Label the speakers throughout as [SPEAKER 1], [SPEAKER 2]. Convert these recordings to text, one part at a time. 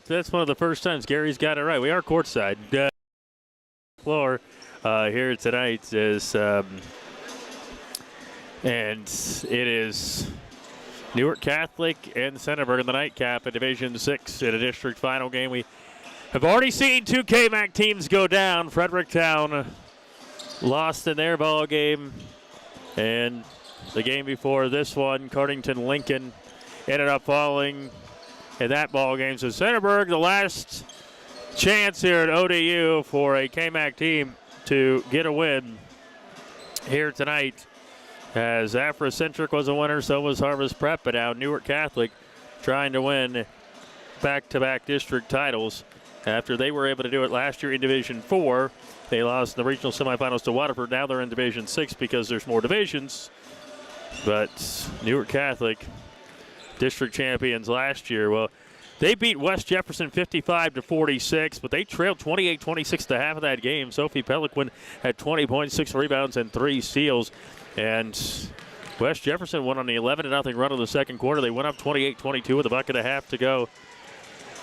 [SPEAKER 1] That's one of the first times Gary's got it right. We are courtside. Floor here tonight is, and it is Newark Catholic and Centerburg in the nightcap in Division 6 in a district final game. We have already seen two KMAC teams go down. Fredericktown lost in their ball game, and the game before this one, Cardington Lincoln ended up falling in that ball game. So Centerburg, the last chance here at ODU for a KMAC team to get a win here tonight, as Afrocentric was a winner, so was Harvest Prep, but now Newark Catholic trying to win back-to-back district titles after they were able to do it last year in Division 4. They lost in the regional semifinals to Waterford. Now they're in Division 6 because there's more divisions. But Newark Catholic, district champions last year. Well, they beat West Jefferson 55-46, but they trailed 28-26 to half of that game. Sophie Peliquin had 20 points, 6 rebounds, and 3 steals. And West Jefferson won on the 11-0 run of the second quarter. They went up 28-22 with a bucket and a half to go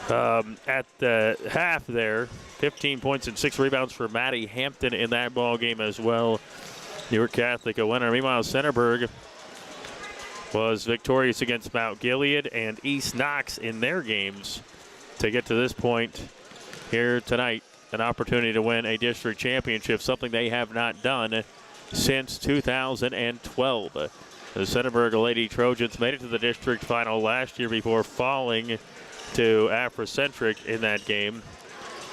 [SPEAKER 1] at the half there. 15 points and 6 rebounds for Maddie Hampton in that ball game as well. Newark Catholic a winner. Meanwhile, Centerburg was victorious against Mount Gilead and East Knox in their games to get to this point here tonight. An opportunity to win a district championship, something they have not done since 2012. The Centerburg Lady Trojans made it to the district final last year before falling to Afrocentric in that game.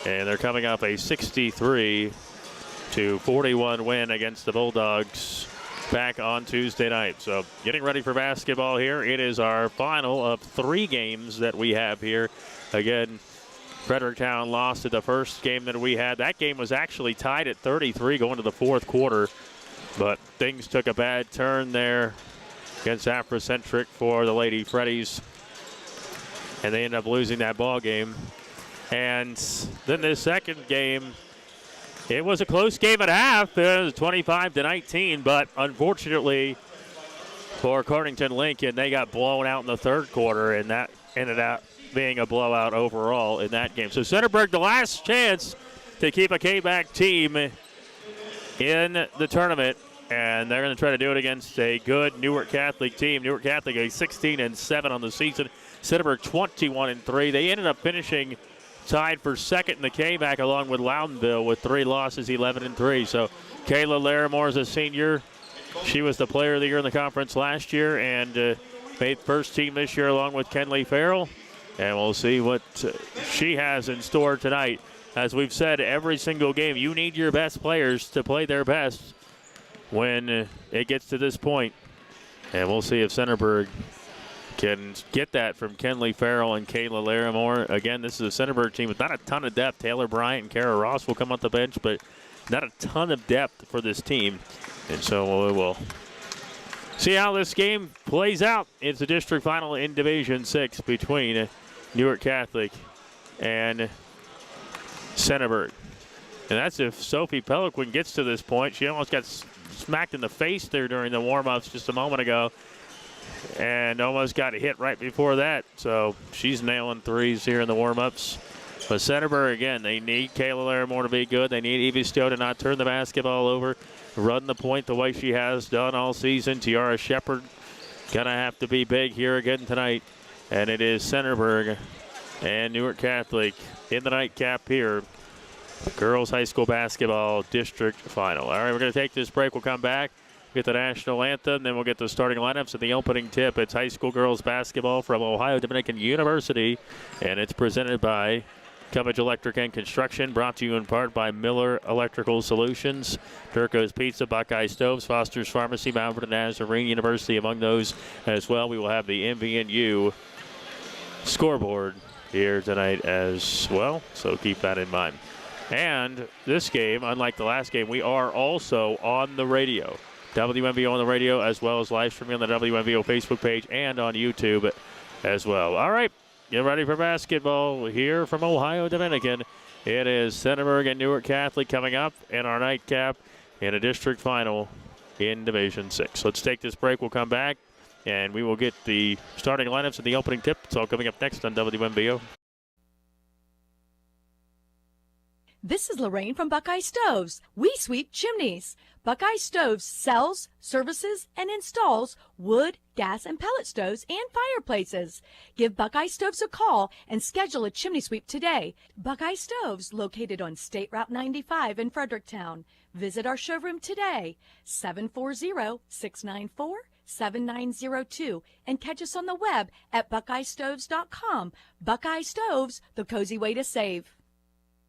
[SPEAKER 1] And they're coming off a 63-41 win against the Bulldogs back on Tuesday night. So getting ready for basketball here. It is our final of 3 games that we have here. Again, Fredericktown lost at the first game that we had. That game was actually tied at 33 going to the fourth quarter. But things took a bad turn there against Afrocentric for the Lady Freddies. And they ended up losing that ball game. And then the second game, it was a close game at half. It was 25-19, but unfortunately for Cardington Lincoln, they got blown out in the third quarter, and that ended up being a blowout overall in that game. So Centerburg, the last chance to keep a KMAC team in the tournament, and they're going to try to do it against a good Newark Catholic team. Newark Catholic a 16-7 on the season. Centerburg 21-3. They ended up finishing tied for second in the KMAC along with Loudonville with 3 losses, 11-3. So Kayla Larimore is a senior. She was the player of the year in the conference last year and made first team this year along with Kenley Farrell. And we'll see what she has in store tonight. As we've said, every single game, you need your best players to play their best when it gets to this point. And we'll see if Centerburg can get that from Kenley Farrell and Kayla Larimore. Again, this is a Centerburg team with not a ton of depth. Taylor Bryant and Kara Ross will come off the bench, but not a ton of depth for this team. And so we will see how this game plays out. It's a district final in Division 6 between Newark Catholic and Centerburg. And that's if Sophie Peliquin gets to this point. She almost got smacked in the face there during the warm-ups just a moment ago, and almost got a hit right before that. So she's nailing threes here in the warm-ups. But Centerburg, again, they need Kayla Larimore to be good. They need Evie Stowe to not turn the basketball over, run the point the way she has done all season. Tiara Shepard going to have to be big here again tonight. And it is Centerburg and Newark Catholic in the nightcap here. Girls High School Basketball District Final. All right, we're going to take this break. We'll come back, get the national anthem, then we'll get the starting lineups and the opening tip. It's high school girls basketball from Ohio Dominican University, and it's presented by Cubbage Electric and Construction, brought to you in part by Miller Electrical Solutions, Turco's Pizza, Buckeye Stoves, Foster's Pharmacy, Mount Vernon Nazarene University among those as well. We will have the MVNU scoreboard here tonight as well, so keep that in mind. And this game, unlike the last game, we are also on the radio. WMVO on the radio, as well as live streaming on the WMVO Facebook page and on YouTube as well. All right, get ready for basketball here from Ohio Dominican. It is Centerburg and Newark Catholic coming up in our nightcap in a district final in Division 6. Let's take this break. We'll come back, and we will get the starting lineups and the opening tip. It's all coming up next on WMVO.
[SPEAKER 2] This is Lorraine from Buckeye Stoves. We sweep chimneys. Buckeye Stoves sells, services, and installs wood, gas, and pellet stoves and fireplaces. Give Buckeye Stoves a call and schedule a chimney sweep today. Buckeye Stoves, located on State Route 95 in Fredericktown. Visit our showroom today, 740-694-7902, and catch us on the web at buckeyestoves.com. Buckeye Stoves, the cozy way to save.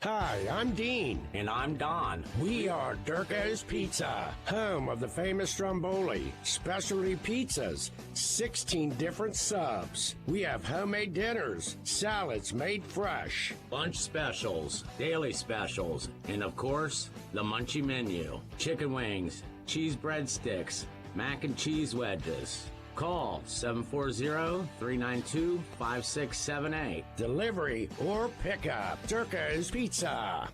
[SPEAKER 3] Hi, I'm Dean.
[SPEAKER 4] And I'm Don.
[SPEAKER 3] We are Durka's Pizza, home of the famous Stromboli, specialty pizzas, 16 different subs. We have homemade dinners, salads made fresh,
[SPEAKER 4] Lunch specials, daily specials, and of course, the Munchie menu. Chicken wings, cheese breadsticks, mac and cheese wedges. Call 740-392-5678.
[SPEAKER 3] delivery or pickup. Durka's Pizza.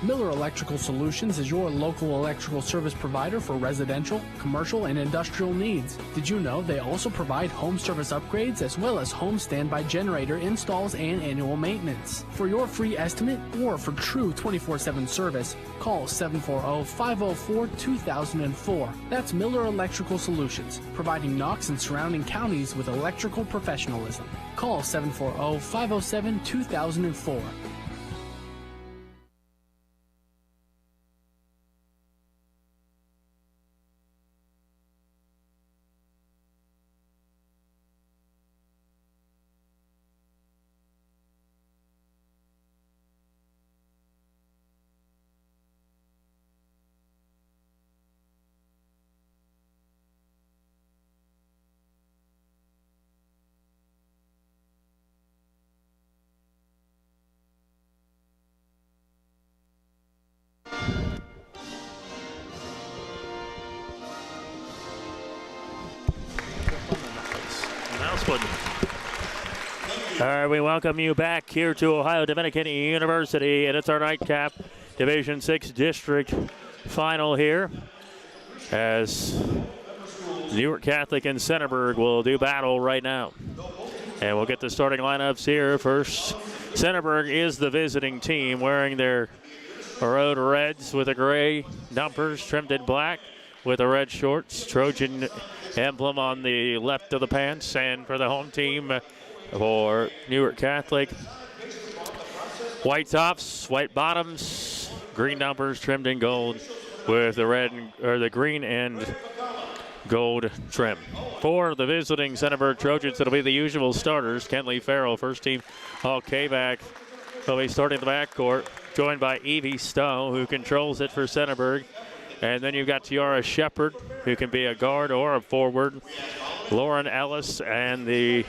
[SPEAKER 5] Miller Electrical Solutions is your local electrical service provider for residential, commercial, and industrial needs. Did you know they also provide home service upgrades as well as home standby generator installs and annual maintenance? For your free estimate or for true 24/7 service, call 740-504-2004. That's Miller Electrical Solutions, providing Knox and surrounding counties with electrical professionalism. Call 740-507-2004.
[SPEAKER 1] All right, we welcome you back here to Ohio Dominican University, and it's our nightcap Division 6 district final here as Newark Catholic and Centerburg will do battle right now. And we'll get the starting lineups here. First, Centerburg is the visiting team wearing their road reds with the gray dumpers trimmed in black with the red shorts. Trojan emblem on the left of the pants, and for the home team for Newark Catholic, white tops, white bottoms, green numbers trimmed in gold with the red or the green and gold trim. For the visiting Centerburg Trojans, it'll be the usual starters. Kenley Farrell, first team All K-back, will be starting the backcourt, joined by Evie Stowe, who controls it for Centerburg. And then you've got Tiara Shepard, who can be a guard or a forward. Lauren Ellis, and the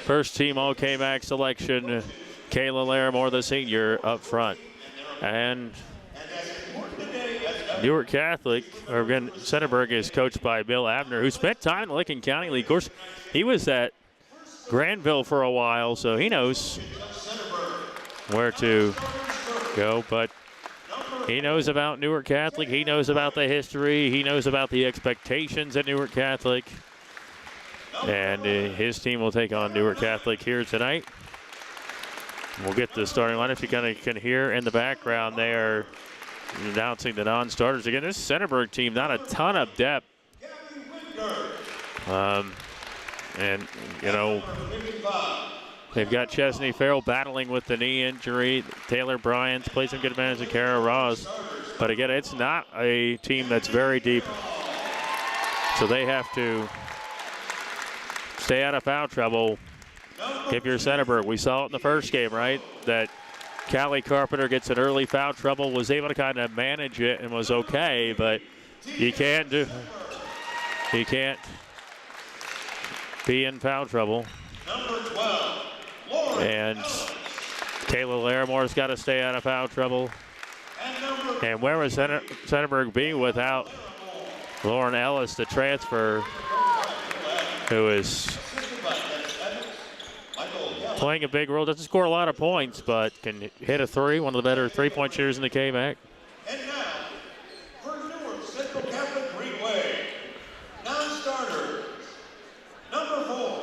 [SPEAKER 1] first team All K-back selection, Kayla Larimore, the senior, up front. And Newark Catholic, or again, Centerburg is coached by Bill Abner, who spent time in the Licking County League. Of course, he was at Granville for a while, so he knows where to go. But he knows about Newark Catholic. He knows about the history. He knows about the expectations at Newark Catholic. And his team will take on Newark Catholic here tonight. We'll get the starting lineup. You kind of can hear in the background there announcing the non-starters. Again, this Centerburg team, not a ton of depth. And, you know, they've got Chesney Farrell battling with the knee injury. Taylor Bryant plays some good minutes, and Kara Ross. But again, it's not a team that's very deep. So they have to stay out of foul trouble if you're Centerburg. We saw it in the first game, right? That Callie Carpenter gets an early foul trouble, was able to kind of manage it and was okay, but you can't be in foul trouble. And Kayla Larimore's got to stay out of foul trouble. And where would Centerburg be without Lauren Ellis, the transfer, who is playing a big role? Doesn't score a lot of points, but can hit a three, one of the better three-point shooters in the K-MAC.
[SPEAKER 6] And now, for Newark Central Catholic Greenway, non-starter, number 4,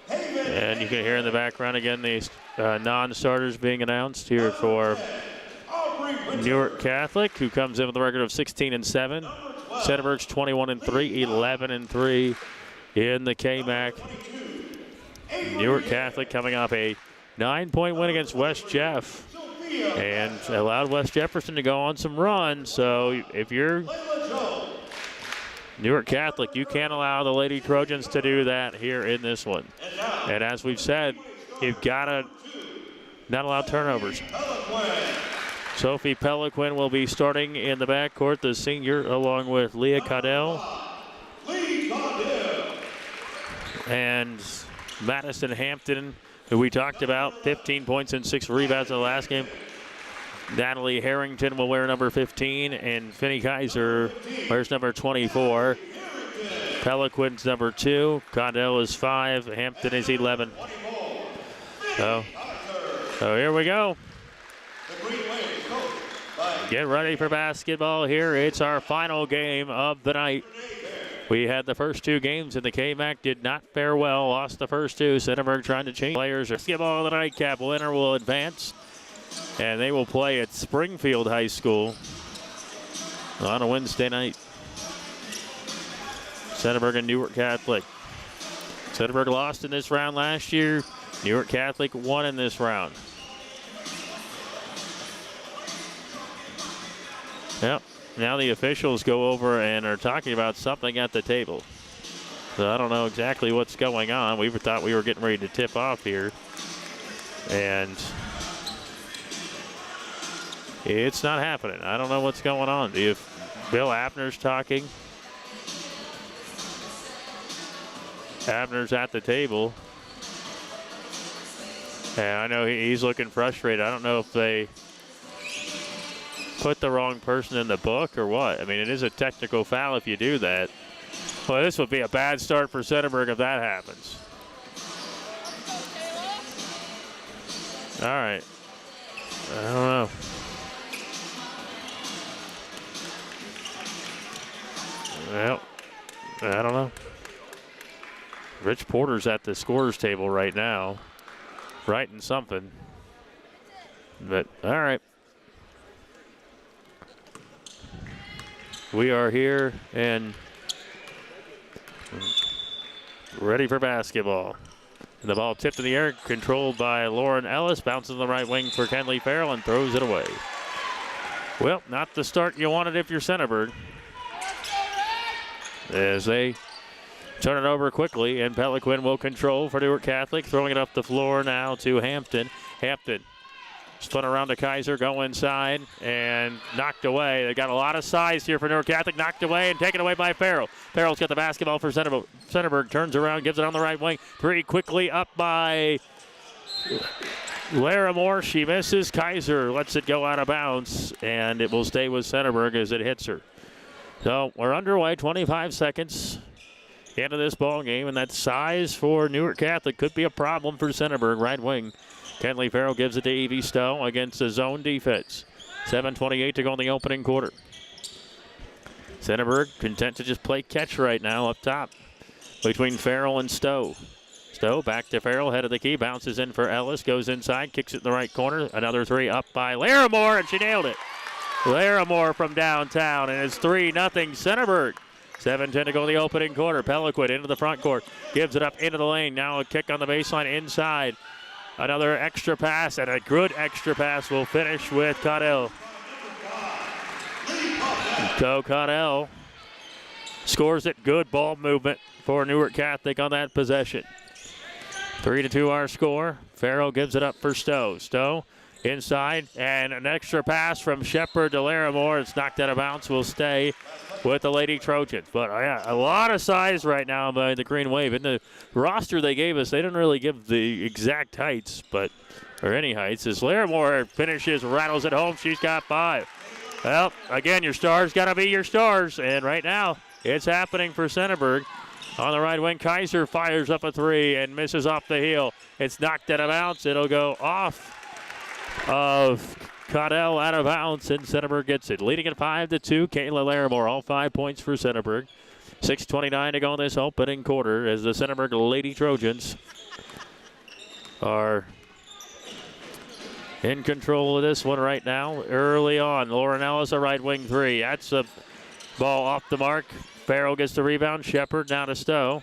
[SPEAKER 6] Haven.
[SPEAKER 1] And you can hear in the background again these non-starters being announced here for Newark Catholic, who comes in with a record of 16-7. Centerburg's 21-3, 11-3 in the KMAC. Newark Catholic coming off a 9-point win against West Jeff and allowed West Jefferson to go on some runs. So if you're Newark Catholic, you can't allow the Lady Trojans to do that here in this one. And as we've said, you've got to not allow turnovers. Sophie Peliquin will be starting in the backcourt, the senior, along with Leah Caudell. And Madison Hampton, who we talked about, 15 points and 6 rebounds in the last game. Natalie Harrington will wear number 15, and Finney Kaiser wears number 24. Peliquin's number 2. Caudell is 5. Hampton is 11. So here we go. Get ready for basketball here. It's our final game of the night. We had the first 2 games in the KMAC, did not fare well, lost the first 2. Centerburg trying to change players. Basketball of the nightcap winner will advance, and they will play at Springfield High School on a Wednesday night. Centerburg and Newark Catholic. Centerburg lost in this round last year. Newark Catholic won in this round. Yep. Now the officials go over and are talking about something at the table. So I don't know exactly what's going on. We thought we were getting ready to tip off here. And it's not happening. I don't know what's going on. If Bill Abner's talking. Abner's at the table. And I know he's looking frustrated. I don't know if they put the wrong person in the book or what. I mean, it is a technical foul if you do that. Well, this would be a bad start for Centerburg if that happens. All right. I don't know. Well, I don't know. Rich Porter's at the scorer's table right now, writing something. But, all right. We are here and ready for basketball. And the ball tipped in the air, controlled by Lauren Ellis. Bounces on the right wing for Kenley Farrell and throws it away. Well, not the start you wanted if you're Centerburg. As they turn it over quickly, and Peliquin will control for Newark Catholic. Throwing it up the floor now to Hampton. Hampton spun around to Kaiser, go inside, and knocked away. They got a lot of size here for Newark Catholic. Knocked away and taken away by Farrell. Farrell's got the basketball for Centerburg. Turns around, gives it on the right wing. Pretty quickly up by Larimore. She misses. Kaiser lets it go out of bounds, and it will stay with Centerburg as it hits her. So we're underway, 25 seconds into this ball game, and that size for Newark Catholic could be a problem for Centerburg. Right wing. Kenley Farrell gives it to Evie Stowe against the zone defense. 7:28 to go in the opening quarter. Centerburg content to just play catch right now up top between Farrell and Stowe. Stowe back to Farrell, head of the key, bounces in for Ellis, goes inside, kicks it in the right corner. Another 3 up by Larimore, and she nailed it. Larimore from downtown, and it's 3-0 Centerburg. 7:10 to go in the opening quarter. Peliquin into the front court, gives it up into the lane. Now a kick on the baseline inside. Another extra pass, and a good extra pass will finish with Caudell. So Caudell scores it. Good ball movement for Newark Catholic on that possession. 3-2 our score. Farrell gives it up for Stowe. Stowe inside, and an extra pass from Shepard to Larimore. It's knocked out of bounds. Will stay with the Lady Trojans. But yeah, a lot of size right now by the Green Wave. In the roster they gave us, they didn't really give the exact heights, or any heights. As Larimore finishes, rattles it home, she's got 5. Well, again, your stars got to be your stars. And right now, it's happening for Centerburg. On the right wing, Kaiser fires up a 3 and misses off the heel. It's knocked out of bounds. It'll go off of Caudell, out of bounds, and Centerburg gets it. Leading at 5-2, Kayla Larimore, all 5 points for Centerburg. 6:29 to go in this opening quarter as the Centerburg Lady Trojans are in control of this one right now. Early on, Lauren Ellis, a right wing three. That's a ball off the mark. Farrell gets the rebound. Shepard now to Stowe.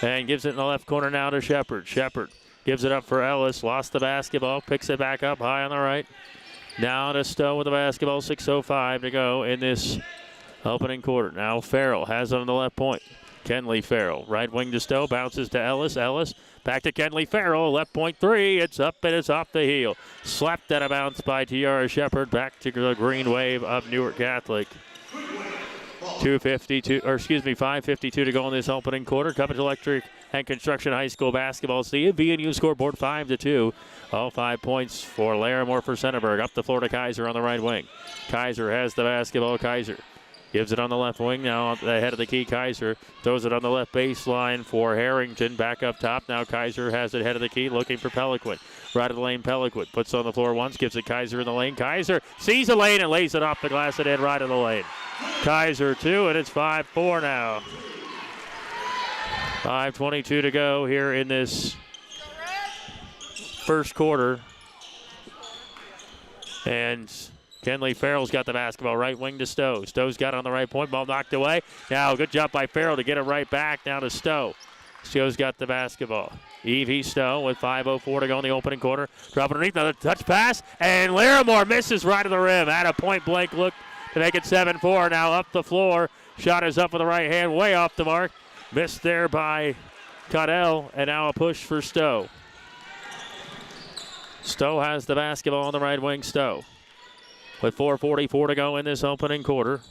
[SPEAKER 1] And gives it in the left corner now to Shepard. Shepard gives it up for Ellis. Lost the basketball. Picks it back up high on the right. Now to Stowe with the basketball. 6:05 to go in this opening quarter. Now Farrell has it on the left point. Kenley Farrell. Right wing to Stowe. Bounces to Ellis. Ellis back to Kenley Farrell. Left point three. It's up and it's off the heel. Slapped out of bounds by Tiara Shepard. Back to the green wave of Newark Catholic. 5:52 to go in this opening quarter. Cubbage Electric and Construction High School basketball. The VNU scoreboard 5-2. All 5 points for Larimore for Centerburg. Up the floor to Kaiser on the right wing. Kaiser has the basketball. Kaiser gives it on the left wing. Now ahead of the key. Kaiser throws it on the left baseline for Harrington. Back up top. Now Kaiser has it head of the key, looking for Peliquin. Right of the lane, Peliquin puts it on the floor once, gives it Kaiser in the lane. Kaiser sees the lane and lays it off the glass and in right of the lane. Kaiser 2, and it's 5-4 now. 5:22 to go here in this first quarter. And Kenley Farrell's got the basketball. Right wing to Stowe. Stowe's got it on the right point. Ball knocked away. Now good job by Farrell to get it right back. Now to Stowe. Stowe's got the basketball. Evie Stowe with 5:04 to go in the opening quarter. Drop underneath. Another touch pass. And Larimore misses right of the rim. At a point blank look to make it 7-4. Now up the floor. Shot is up with the right hand. Way off the mark. Missed there by Caudell. And now a push for Stowe. Stowe has the basketball on the right wing. Stowe with 4:44 to go in this opening quarter.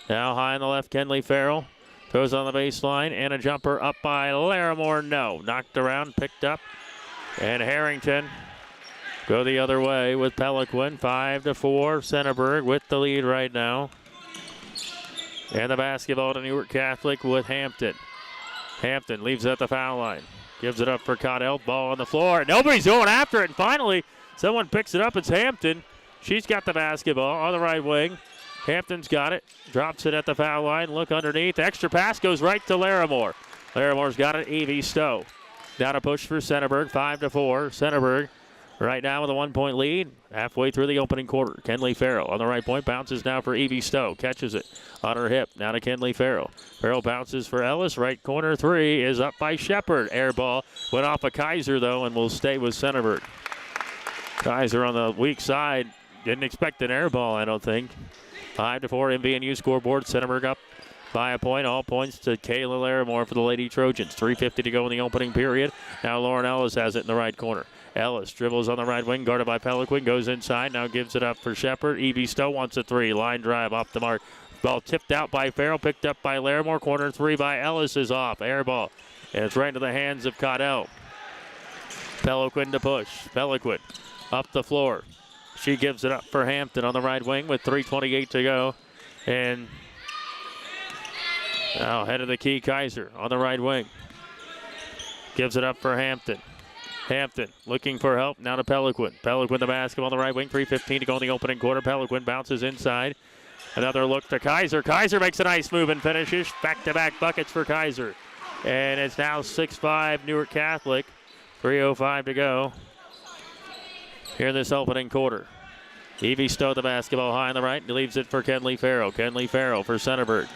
[SPEAKER 1] Now high on the left, Kenley Farrell. Throws on the baseline, and a jumper up by Larimore. No. Knocked around, picked up. And Harrington go the other way with Peliquin. 5-4. Centerburg with the lead right now. And the basketball to Newark Catholic with Hampton. Hampton leaves it at the foul line. Gives it up for Caudell. Ball on the floor. Nobody's going after it. And finally, someone picks it up. It's Hampton. She's got the basketball on the right wing. Hampton's got it. Drops it at the foul line. Look underneath. Extra pass goes right to Larimore. Larimore's got it. Evie Stowe. Now to push for Centerburg. 5-4. Centerburg right now with a 1-point lead. Halfway through the opening quarter. Kenley Farrell on the right point. Bounces now for Evie Stowe. Catches it on her hip. Now to Kenley Farrell. Farrell bounces for Ellis. Right corner three is up by Shepard. Air ball. Went off of Kaiser though and will stay with Centerburg. Kaiser on the weak side. Didn't expect an air ball, I don't think. 5-4 MVNU scoreboard. Centerburg up by a point. All points to Kayla Larimore for the Lady Trojans. 3:50 to go in the opening period. Now Lauren Ellis has it in the right corner. Ellis dribbles on the right wing, guarded by Peliquin. Goes inside, now gives it up for Shepard. Evie Stowe wants a three. Line drive off the mark. Ball tipped out by Farrell, picked up by Larimore. Corner three by Ellis is off. Air ball. And it's right into the hands of Caudell. Peliquin to push. Peliquin up the floor. She gives it up for Hampton on the right wing with 3:28 to go. And now head of the key, Kaiser on the right wing. Gives it up for Hampton. Hampton looking for help. Now to Peliquin. Peliquin the basketball on the right wing. 3:15 to go in the opening quarter. Peliquin bounces inside. Another look to Kaiser. Kaiser makes a nice move and finishes. Back-to-back buckets for Kaiser. And it's now 6-5 Newark Catholic. 3:05 to go here in this opening quarter. Evie Stowe the basketball high on the right. Leaves it for Kenley Farrell. Kenley Farrell for Centerburg.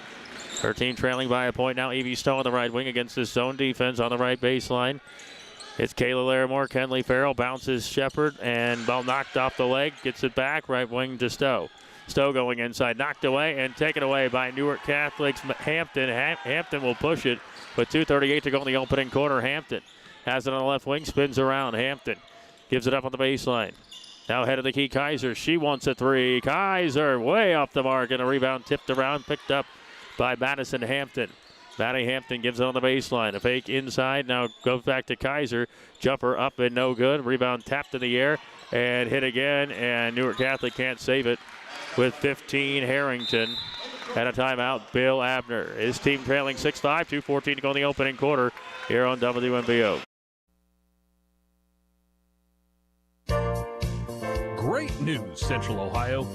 [SPEAKER 1] Her team trailing by a point now. Evie Stowe on the right wing against this zone defense on the right baseline. It's Kayla Larimore. Kenley Farrell bounces Shepard and ball knocked off the leg. Gets it back. Right wing to Stowe. Stowe going inside. Knocked away and taken away by Newark Catholic's Hampton. Hampton will push it with 2:38 to go in the opening quarter. Hampton has it on the left wing. Spins around. Hampton gives it up on the baseline. Now head of the key, Kaiser. She wants a three. Kaiser way off the mark, and a rebound tipped around, picked up by Madison Hampton. Maddie Hampton gives it on the baseline. A fake inside. Now goes back to Kaiser. Jumper up and no good. Rebound tapped in the air and hit again, and Newark Catholic can't save it with 15. Harrington and a timeout. Bill Abner. His team trailing 6-5, 2:14 to go in the opening quarter here on WMBO.
[SPEAKER 7] Great news, Central Ohio.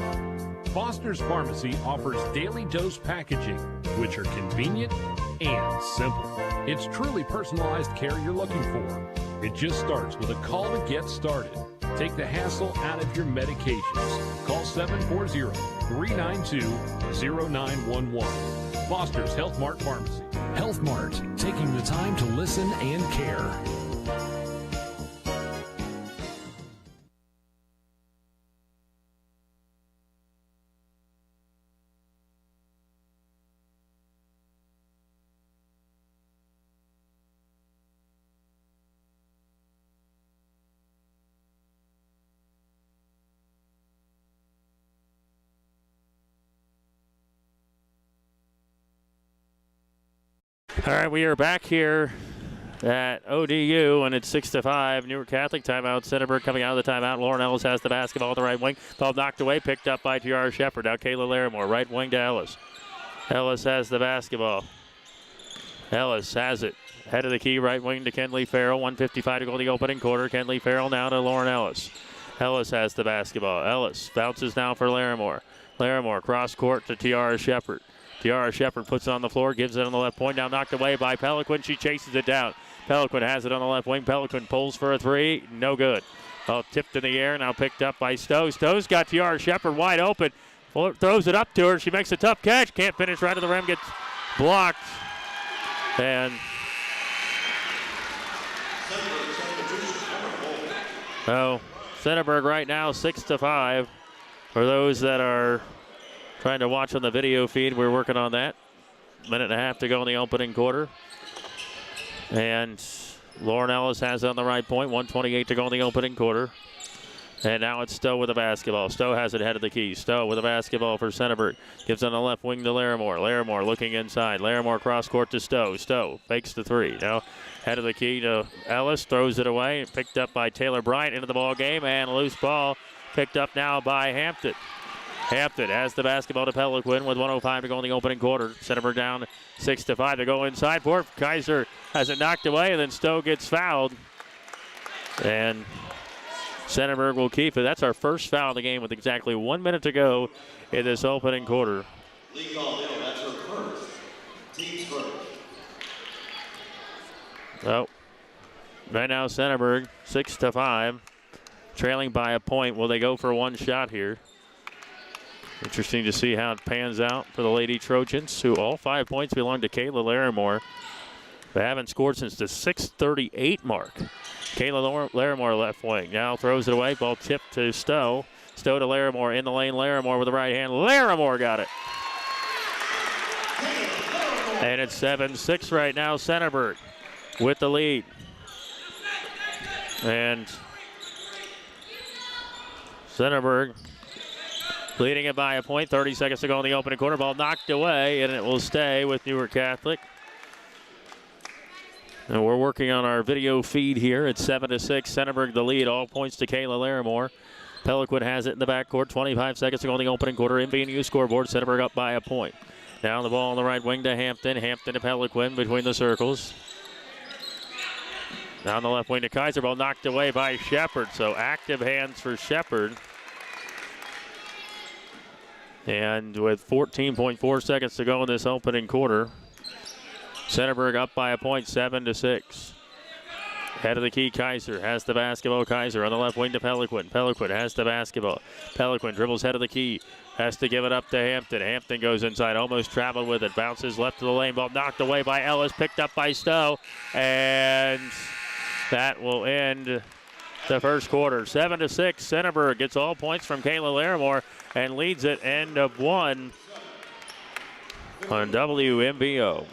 [SPEAKER 7] Foster's Pharmacy offers daily dose packaging, which are convenient and simple. It's truly personalized care you're looking for. It just starts with a call to get started. Take the hassle out of your medications. Call 740-392-0911. Foster's Health Mart Pharmacy.
[SPEAKER 8] Health Mart, taking the time to listen and care.
[SPEAKER 1] All right, we are back here at ODU, and it's 6-5. Newark Catholic timeout. Centerburg coming out of the timeout. Lauren Ellis has the basketball at the right wing. Ball knocked away, picked up by Tiara Shepard. Now Kayla Larimore, right wing to Ellis. Ellis has the basketball. Ellis has it. Head of the key, right wing to Kenley Farrell. 1:55 to go in the opening quarter. Kenley Farrell now to Lauren Ellis. Ellis has the basketball. Ellis bounces now for Larimore. Larimore cross court to Tiara Shepard. Tiara Shepard puts it on the floor, gives it on the left point. Now knocked away by Peliquin. She chases it down. Peliquin has it on the left wing. Peliquin pulls for a three. No good. Tipped in the air, now picked up by Stowe. Stowe's got Tiara Shepard wide open. Throws it up to her. She makes a tough catch. Can't finish right to the rim. Gets blocked. And Centerburg right now 6-5. For those that are trying to watch on the video feed, we're working on that. Minute and a half to go in the opening quarter. And Lauren Ellis has it on the right point. 1:28 to go in the opening quarter. And now it's Stowe with the basketball. Stowe has it head of the key. Stowe with the basketball for Centerburg. Gives on the left wing to Larimore. Larimore looking inside. Larimore cross court to Stowe. Stowe fakes the three. Now head of the key to Ellis. Throws it away. Picked up by Taylor Bryant into the ball game. And a loose ball picked up now by Hampton. Hampton has the basketball to Peliquin with 1:05 to go in the opening quarter. Centerburg down 6-5 to go inside for it. Kaiser has it knocked away, and then Stowe gets fouled. And Centerburg will keep it. That's our first foul of the game with exactly 1 minute to go in this opening quarter.
[SPEAKER 6] League all in, that's her first. Team's first.
[SPEAKER 1] So, right now Centerburg 6-5, trailing by a point. Will they go for one shot here? Interesting to see how it pans out for the Lady Trojans, who all 5 points belong to Kayla Larimore. They haven't scored since the 6:38 mark. Kayla Larimore left wing. Now throws it away. Ball tipped to Stowe. Stowe to Larimore in the lane. Larimore with the right hand. Larimore got it. And it's 7-6 right now. Centerburg with the lead. And Centerburg leading it by a point. 30 seconds to go in the opening quarter. Ball knocked away, and it will stay with Newark Catholic. And we're working on our video feed here. It's 7-6. Centerburg the lead. All points to Kayla Larimore. Peliquin has it in the backcourt. 25 seconds to go in the opening quarter. MVNU scoreboard. Centerburg up by a point. Now the ball on the right wing to Hampton. Hampton to Peliquin between the circles. Now on the left wing to Kaiser. Ball knocked away by Shepard. So active hands for Shepard. And with 14.4 seconds to go in this opening quarter, Centerburg up by a point, 7-6. Head of the key, Kaiser has the basketball. Kaiser on the left wing to Peliquin. Peliquin has the basketball. Peliquin dribbles head of the key. Has to give it up to Hampton. Hampton goes inside, almost traveled with it. Bounces left to the lane. Ball knocked away by Ellis. Picked up by Stowe. And that will end the first quarter. 7-6. Centerburg gets all points from Kayla Larimore and leads it end of one on WMBO.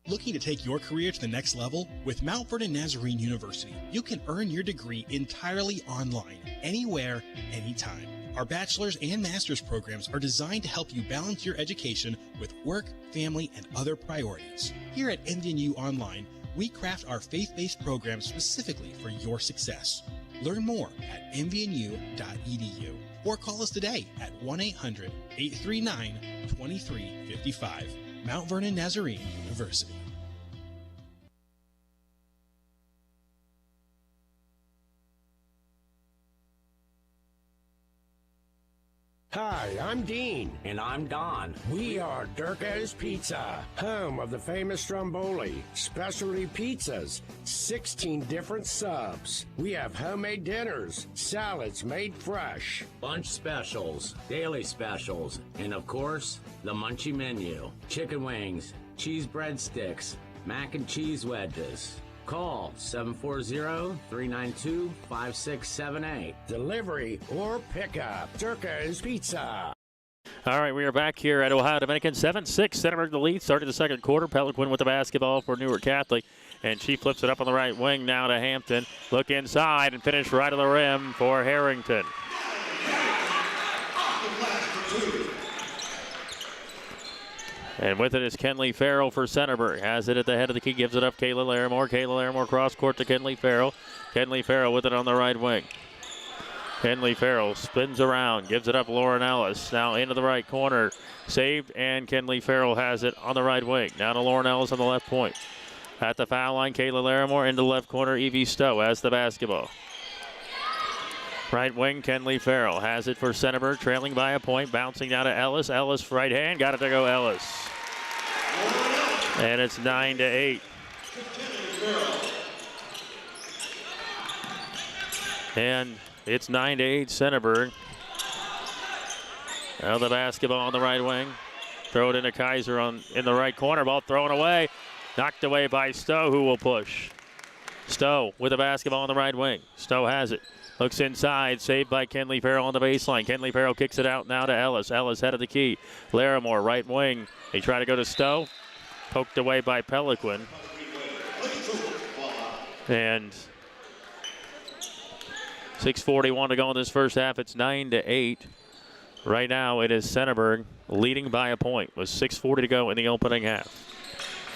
[SPEAKER 9] Looking to take your career to the next level? With Mount Vernon Nazarene University, you can earn your degree entirely online, anywhere, anytime. Our bachelor's and master's programs are designed to help you balance your education with work, family, and other priorities. Here at MVNU Online, we craft our faith-based programs specifically for your success. Learn more at mvnu.edu or call us today at 1-800-839-2355. Mount Vernon Nazarene University.
[SPEAKER 3] Hi, I'm I'm Dean.
[SPEAKER 4] And I'm Don.
[SPEAKER 3] We are Durko's Pizza, home of the famous Stromboli, specialty pizzas, 16 different subs. We have homemade dinners, salads made fresh,
[SPEAKER 4] Lunch specials, daily specials, and of course, the Munchie Menu. Chicken wings, cheese breadsticks, mac and cheese wedges. Call 740-392-5678.
[SPEAKER 3] delivery or pickup. Durko's Pizza.
[SPEAKER 1] All right, we are back here at Ohio Dominican. 7-6, Centerburg the lead. Started the second quarter. Pelican with the basketball for Newark Catholic. And she flips it up on the right wing now to Hampton. Look inside and finish right of the rim for Harrington. And with it is Kenley Farrell for Centerburg. Has it at the head of the key, gives it up Kayla Larimore. Kayla Larimore cross court to Kenley Farrell. Kenley Farrell with it on the right wing. Kenley Farrell spins around, gives it up Lauren Ellis. Now into the right corner, saved, and Kenley Farrell has it on the right wing. Now to Lauren Ellis on the left point. At the foul line, Kayla Larimore into the left corner. Evie Stowe has the basketball. Right wing, Kenley Farrell has it for Centerburg, trailing by a point, bouncing down to Ellis. Ellis right hand, got it to go Ellis. And it's 9-8. And it's 9-8 Centerburg. Now the basketball on the right wing. Throw it into Kaiser in the right corner. Ball thrown away. Knocked away by Stowe, who will push. Stowe with the basketball on the right wing. Stowe has it. Looks inside, saved by Kenley Farrell on the baseline. Kenley Farrell kicks it out now to Ellis. Ellis head of the key. Larimore, right wing. They try to go to Stowe. Poked away by Pelican. And 6:41 to go in this first half. It's 9-8. Right now it is Centerburg leading by a point with 6:40 to go in the opening half.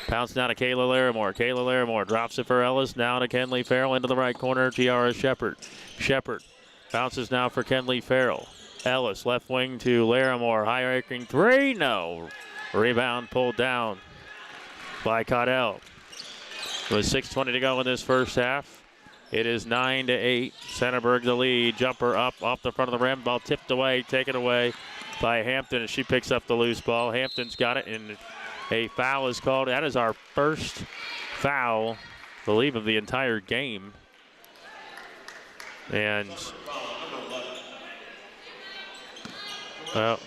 [SPEAKER 1] Bounce now to Kayla Larimore. Kayla Larimore drops it for Ellis. Now to Kenley Farrell into the right corner. Tiara Shepard. Shepard bounces now for Kenley Farrell. Ellis left wing to Larimore. High arcing three. No. Rebound pulled down by Caudell. With 6:20 to go in this first half. It is 9-8. Centerburg the lead. Jumper up off the front of the rim. Ball tipped away. Taken away by Hampton as she picks up the loose ball. Hampton's got it, and a foul is called. That is our first foul, I believe, of the entire game. And, well,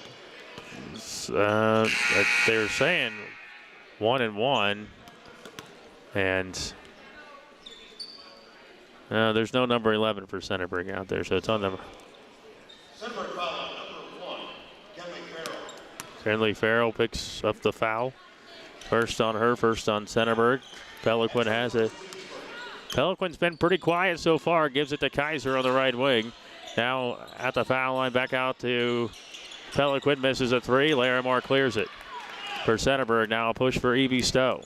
[SPEAKER 1] they're saying 1-1. And there's no number 11 for Centerburg out there, so it's on number.
[SPEAKER 6] Centerburg foul, number 1, Kenley Farrell.
[SPEAKER 1] Kenley Farrell picks up the foul. First on her, first on Centerburg. Pelican has it. Pelican's been pretty quiet so far. Gives it to Kaiser on the right wing. Now at the foul line, back out to Pelican. Misses a three. Larimore clears it for Centerburg. Now a push for Evie Stowe.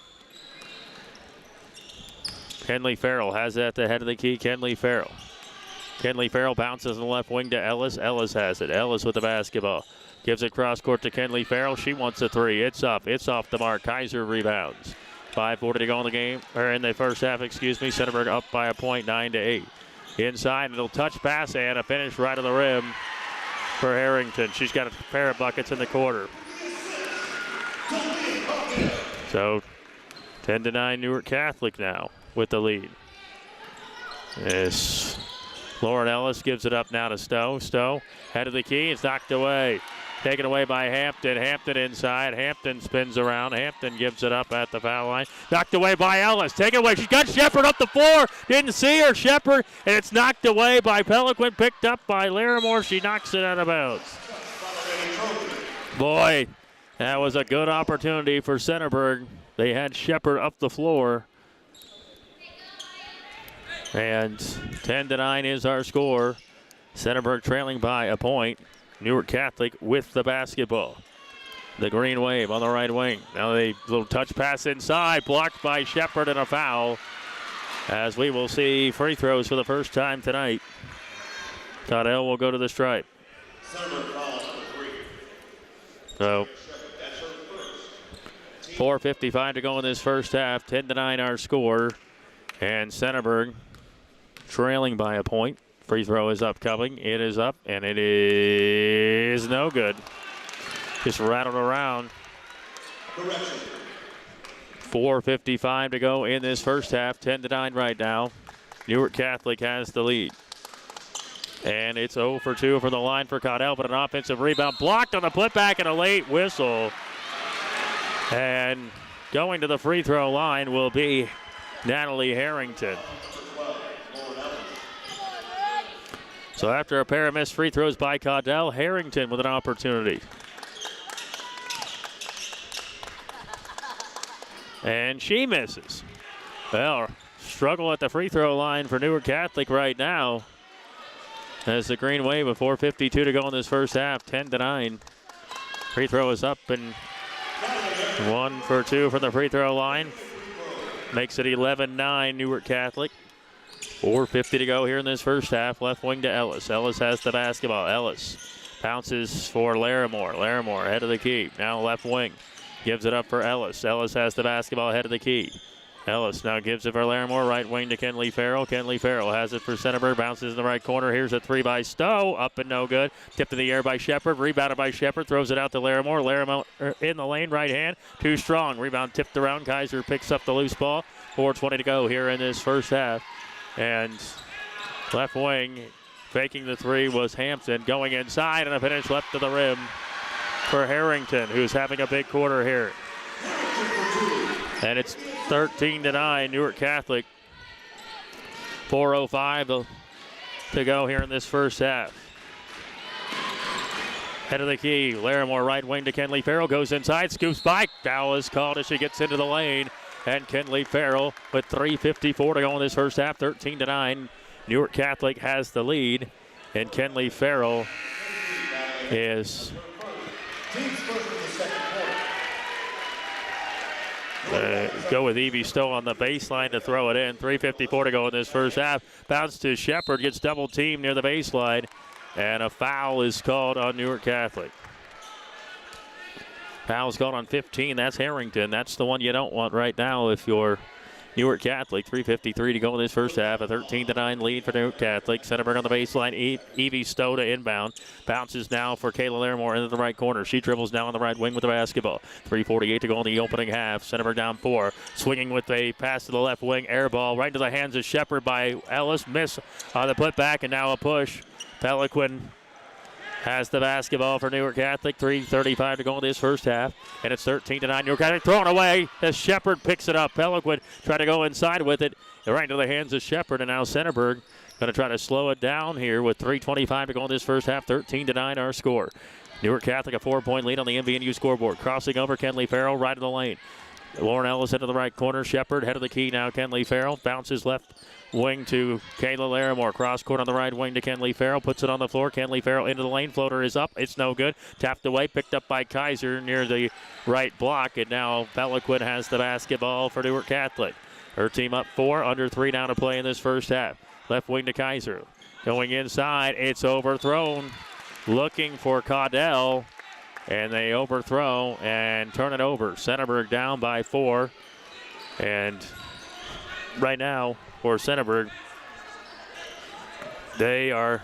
[SPEAKER 1] Kenley Farrell has it at the head of the key. Kenley Farrell. Kenley Farrell bounces on the left wing to Ellis. Ellis has it. Ellis with the basketball. Gives it cross court to Kenley Farrell. She wants a three. It's up. It's off the mark. Kaiser rebounds. 5:40 to go in the game, or in the first half, excuse me. Centerburg up by a point, 9-8. Inside, it'll touch pass and a finish right of the rim for Harrington. She's got a pair of buckets in the quarter. So 10-9 Newark Catholic now with the lead. Yes. Lauren Ellis gives it up now to Stowe. Stowe, head of the key. It's knocked away. Taken away by Hampton. Hampton inside. Hampton spins around. Hampton gives it up at the foul line. Knocked away by Ellis. Taken away. She's got Shepard up the floor. Didn't see her. Shepard. And it's knocked away by Pelican. Picked up by Larimore. She knocks it out of bounds. Boy, that was a good opportunity for Centerburg. They had Shepard up the floor. And 10-9 is our score. Centerburg trailing by a point. Newark Catholic with the basketball. The green wave on the right wing. Now a little touch pass inside, blocked by Shepard, and a foul. As we will see free throws for the first time tonight. Caudell will go to the stripe. So 4:55 to go in this first half. 10-9 our score. And Centerburg trailing by a point. Free throw is upcoming. It is up, and it is no good. just rattled around. 4:55 to go in this first half. 10-9 right now. Newark Catholic has the lead. And it's 0 for 2 from the line for Caudell, but an offensive rebound blocked on the putback and a late whistle. And going to the free throw line will be Natalie Harrington. So after a pair of missed free throws by Caudell, Harrington with an opportunity. And she misses. Well, struggle at the free throw line for Newark Catholic right now. As the Green Wave with 4:52 to go in this first half, 10-9. Free throw is up and 1 for 2 from the free throw line. Makes it 11-9 Newark Catholic. 4:50 to go here in this first half. Left wing to Ellis. Ellis has the basketball. Ellis bounces for Larimore. Larimore head of the key. Now left wing. Gives it up for Ellis. Ellis has the basketball head of the key. Ellis now gives it for Larimore. Right wing to Kenley Farrell. Kenley Farrell has it for Centerburg. Bounces in the right corner. Here's a three by Stowe. Up and no good. Tipped in the air by Shepard. Rebounded by Shepard. Throws it out to Larimore. Larimore in the lane. Right hand. Too strong. Rebound tipped around. Kaiser picks up the loose ball. 4:20 to go here in this first half. And left wing faking the three was Hampton. Going inside and a finish left to the rim for Harrington, who's having a big quarter here. And it's 13-9 Newark Catholic. 4:05 to go here in this first half. Head of the key, Larimore right wing to Kenley Farrell, goes inside, scoops by. Foul is called as she gets into the lane. And Kenley Farrell with 3:54 to go in this first half, 13-9. Newark Catholic has the lead, and Kenley Farrell is go with Evie Stowe on the baseline to throw it in. 3:54 to go in this first half. Bounce to Shepard, gets double teamed near the baseline, and a foul is called on Newark Catholic. Foul's called on 15. That's Harrington. That's the one you don't want right now if you're Newark Catholic. 3:53 to go in this first half. A 13-9 lead for Newark Catholic. Centerburg on the baseline. Evie Stowe to inbound. Bounces now for Kayla Larimore into the right corner. She dribbles now on the right wing with the basketball. 3:48 to go in the opening half. Centerburg down 4. Swinging with a pass to the left wing. Air ball right into the hands of Shepard by Ellis. Miss on the putback and now a push. Peliquin has the basketball for Newark Catholic. 3:35 to go in this first half. And it's 13-9. Newark Catholic thrown away as Shepard picks it up. Peliquin try to go inside with it. Right into the hands of Shepard. And now Centerburg going to try to slow it down here with 3:25 to go in this first half. 13-9 our score. Newark Catholic a 4-point lead on the MVNU scoreboard. Crossing over Kenley Farrell right of the lane. Lauren Ellis into the right corner. Shepard head of the key now. Kenley Farrell bounces left wing to Kayla Larimore. Cross court on the right wing to Kenley Farrell. Puts it on the floor. Kenley Farrell into the lane. Floater is up. It's no good. Tapped away. Picked up by Kaiser near the right block. And now Peliquin has the basketball for Newark Catholic. Her team up 4. Under 3 now to play in this first half. Left wing to Kaiser. Going inside. It's overthrown. Looking for Caudell. And they overthrow and turn it over. Centerburg down by 4. And right now, for Centerburg, they are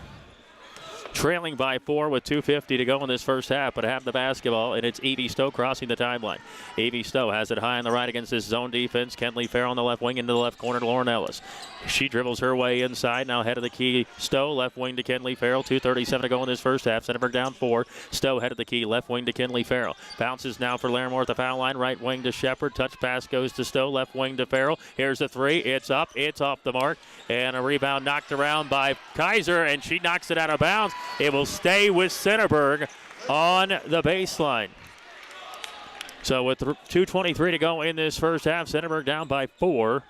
[SPEAKER 1] trailing by 4 with 2:50 to go in this first half, but have the basketball, and it's Evie Stowe crossing the timeline. Evie Stowe has it high on the right against this zone defense. Kenley Farrell on the left wing into the left corner to Lauren Ellis. She dribbles her way inside. Now head of the key, Stowe, left wing to Kenley Farrell. 2:37 to go in this first half. Centerburg down 4. Stowe head of the key, left wing to Kenley Farrell. Bounces now for Larimore at the foul line. Right wing to Shepard. Touch pass goes to Stowe. Left wing to Farrell. Here's a three. It's up. It's off the mark. And a rebound knocked around by Kaiser, and she knocks it out of bounds. It will stay with Centerburg on the baseline. So with 2:23 to go in this first half, Centerburg down by 4.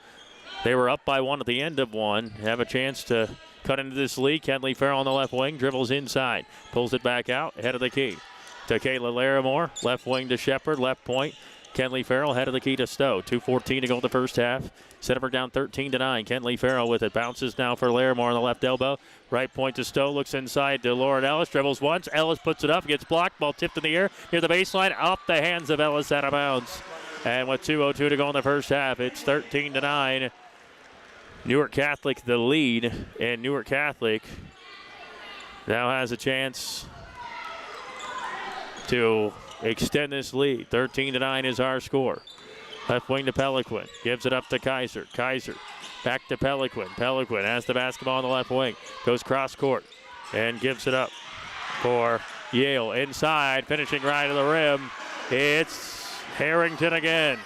[SPEAKER 1] They were up by 1 at the end of 1. Have a chance to cut into this lead. Kenley Farrell on the left wing, dribbles inside. Pulls it back out, head of the key to Kayla Larimore. Left wing to Shepard, left point. Kenley Farrell head of the key to Stowe. 2:14 to go in the first half. Centerburg down 13-9. Kenley Farrell with it. Bounces now for Larimore on the left elbow. Right point to Stowe. Looks inside to Lauren Ellis. Dribbles once. Ellis puts it up. Gets blocked. Ball tipped in the air near the baseline. Off the hands of Ellis out of bounds. And with 2:02 to go in the first half, it's 13-9. Newark Catholic the lead. And Newark Catholic now has a chance to extend this lead. 13-9 is our score. Left wing to Peliquin. Gives it up to Kaiser. Kaiser back to Peliquin. Peliquin has the basketball on the left wing. Goes cross court and gives it up for Yale. Inside, finishing right to the rim. It's Harrington again.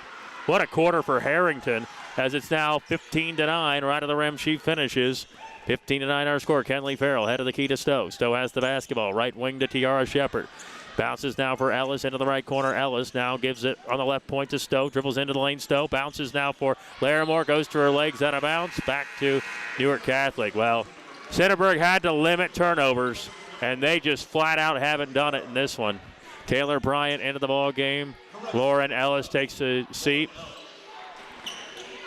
[SPEAKER 1] What a quarter for Harrington, as it's now 15-9. Right to the rim she finishes. 15-9 our score. Kenley Farrell, head of the key to Stowe. Stowe has the basketball. Right wing to Tiara Shepard. Bounces now for Ellis into the right corner. Ellis now gives it on the left point to Stowe. Dribbles into the lane. Stowe bounces now for Larimore. Goes to her legs out of bounds. Back to Newark Catholic. Well, Centerburg had to limit turnovers, and they just flat out haven't done it in this one. Taylor Bryant into the ball game. Lauren Ellis takes a seat.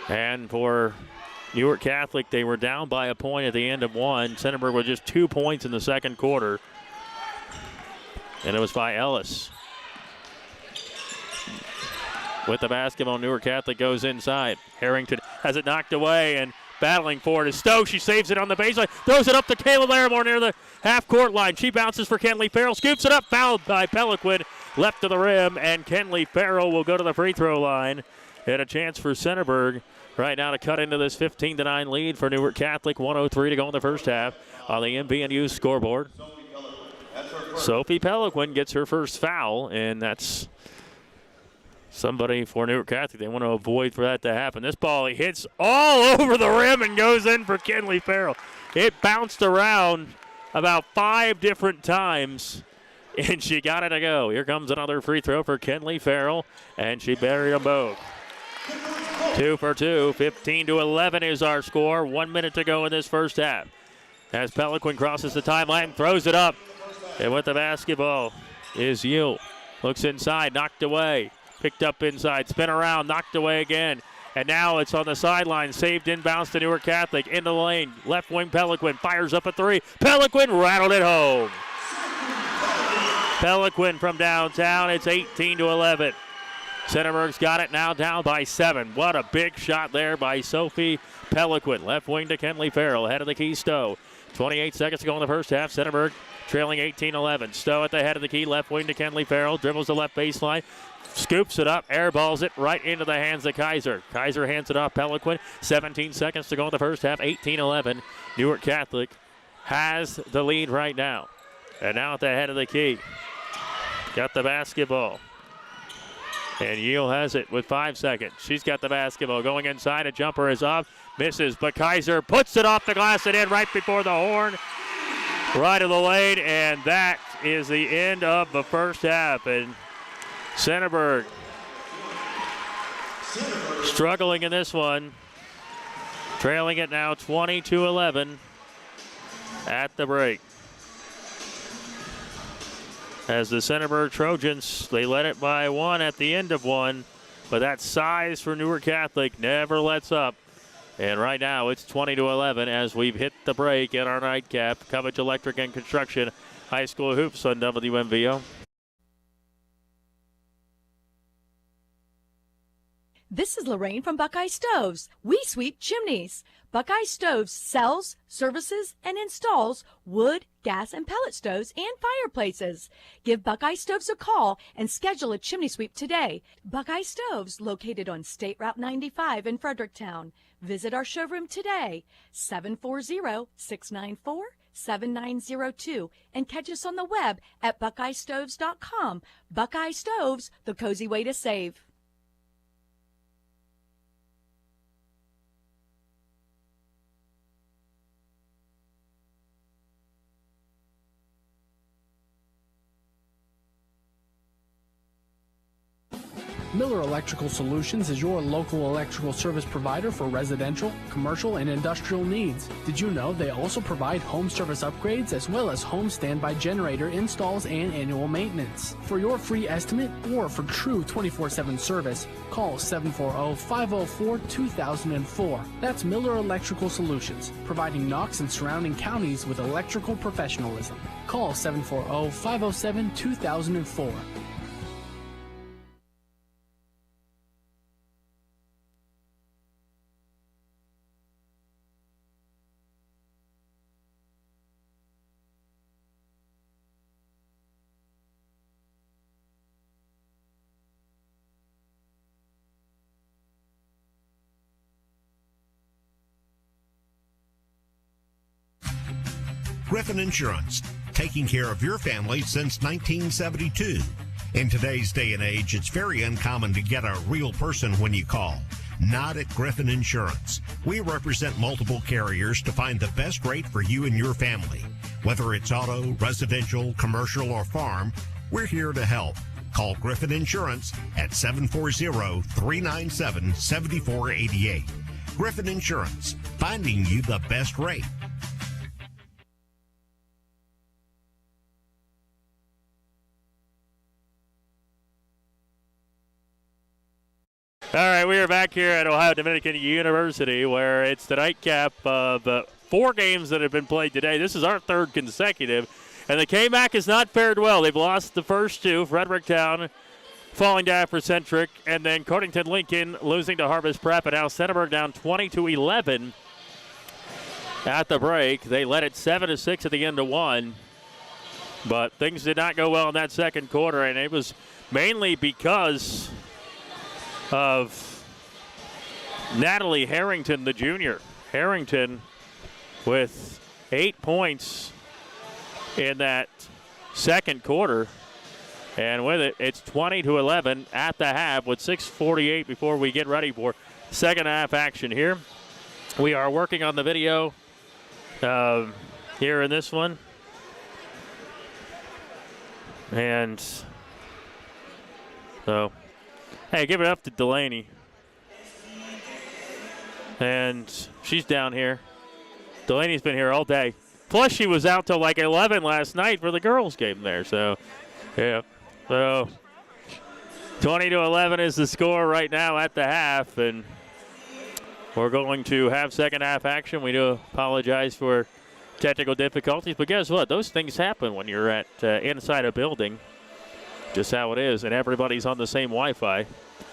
[SPEAKER 1] And for Newark Catholic, they were down by a point at the end of one. Centerburg with just 2 points in the second quarter. And it was by Ellis. With the basketball, Newark Catholic goes inside. Harrington has it knocked away, and battling for it is Stowe. She saves it on the baseline. Throws it up to Kayla Larimore near the half-court line. She bounces for Kenley Farrell. Scoops it up. Fouled by Peliquin. Left to the rim, and Kenley Farrell will go to the free throw line. And a chance for Centerburg right now to cut into this 15-9 lead for Newark Catholic. 1:03 to go in the first half on the MVNU scoreboard. Sophie Peliquin gets her first foul, and that's somebody for Newark Catholic. They want to avoid for that to happen. This ball hits all over the rim and goes in for Kenley Farrell. It bounced around about 5 different times, and she got it to go. Here comes another free throw for Kenley Farrell, and she buried them both. 2 for 2. 15-11 is our score. 1 minute to go in this first half. As Peliquin crosses the timeline, throws it up. And with the basketball is Yule. Looks inside, knocked away. Picked up inside, spin around, knocked away again. And now it's on the sideline, saved inbounds to Newark Catholic. Into the lane, left wing Peliquin fires up a three. Peliquin rattled it home. Peliquin from downtown, it's 18-11. Centerburg's got it now down by 7. What a big shot there by Sophie Peliquin. Left wing to Kenley Farrell, head of the key Stowe. 28 seconds to go in the first half. Centerburg trailing 18-11. Stowe at the head of the key, left wing to Kenley Farrell. Dribbles the left baseline, scoops it up, airballs it right into the hands of Kaiser. Kaiser hands it off Peliquin. 17 seconds to go in the first half. 18-11. Newark Catholic has the lead right now. And now at the head of the key, got the basketball. And Yale has it with 5 seconds. She's got the basketball going inside. A jumper is up, misses, but Kaiser puts it off the glass and in right before the horn. Right of the lane, and that is the end of the first half. And Centerburg struggling in this one, trailing it now 20-11 at the break. As the Centerburg Trojans, they led it by 1 at the end of 1, but that size for Newark Catholic never lets up. And right now it's 20-11 as we've hit the break in our nightcap. Cubbage Electric and Construction High School Hoops on WMVO.
[SPEAKER 2] This is Lorraine from Buckeye Stoves. We sweep chimneys. Buckeye Stoves sells, services, and installs wood, gas, and pellet stoves and fireplaces. Give Buckeye Stoves a call and schedule a chimney sweep today. Buckeye Stoves, located on State Route 95 in Fredericktown. Visit our showroom today, 740-694-7902, and catch us on the web at buckeyestoves.com. Buckeye Stoves, the cozy way to save.
[SPEAKER 5] Miller Electrical Solutions is your local electrical service provider for residential, commercial, and industrial needs. Did you know they also provide home service upgrades as well as home standby generator installs and annual maintenance? For your free estimate or for true 24/7 service, call 740-504-2004. That's Miller Electrical Solutions, providing Knox and surrounding counties with electrical professionalism. Call 740-507-2004.
[SPEAKER 10] Griffin Insurance, taking care of your family since 1972. In today's day and age, it's very uncommon to get a real person when you call. Not at Griffin Insurance. We represent multiple carriers to find the best rate for you and your family. Whether it's auto, residential, commercial, or farm, we're here to help. Call Griffin Insurance at 740-397-7488. Griffin Insurance, finding you the best rate.
[SPEAKER 1] All right, we are back here at Ohio Dominican University, where it's the nightcap of 4 games that have been played today. This is our 3rd consecutive, and the KMAC has not fared well. They've lost the first 2, Fredericktown falling to Africentric, and then Cardington Lincoln losing to Harvest Prep, and now Centerburg down 20-11 at the break. They led it 7-6 at the end of 1, but things did not go well in that second quarter, and it was mainly because of Natalie Harrington, the junior. Harrington with 8 points in that second quarter. And with it, it's 20-11 at the half with 6:48 before we get ready for second half action here. We are working on the video here in this one. And so, hey, give it up to Delaney. And she's down here. Delaney's been here all day. Plus, she was out till like 11 last night for the girls' game there. So, yeah. So, 20-11 is the score right now at the half. And we're going to have second half action. We do apologize for technical difficulties. But guess what? Those things happen when you're at inside a building. Just how it is. And everybody's on the same Wi-Fi.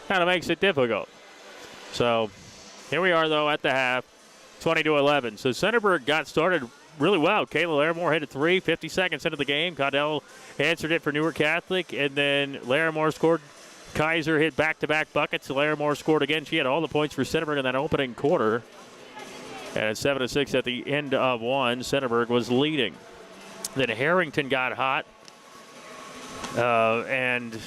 [SPEAKER 1] Kind of makes it difficult. So, here we are, though, at the half. 20-11. So, Centerburg got started really well. Kayla Larimore hit a 3, 50 seconds into the game. Caudell answered it for Newark Catholic, and then Larimore scored. Kaiser hit back-to-back buckets. Larimore scored again. She had all the points for Centerburg in that opening quarter. And at 7-6 at the end of 1, Centerburg was leading. Then Harrington got hot, and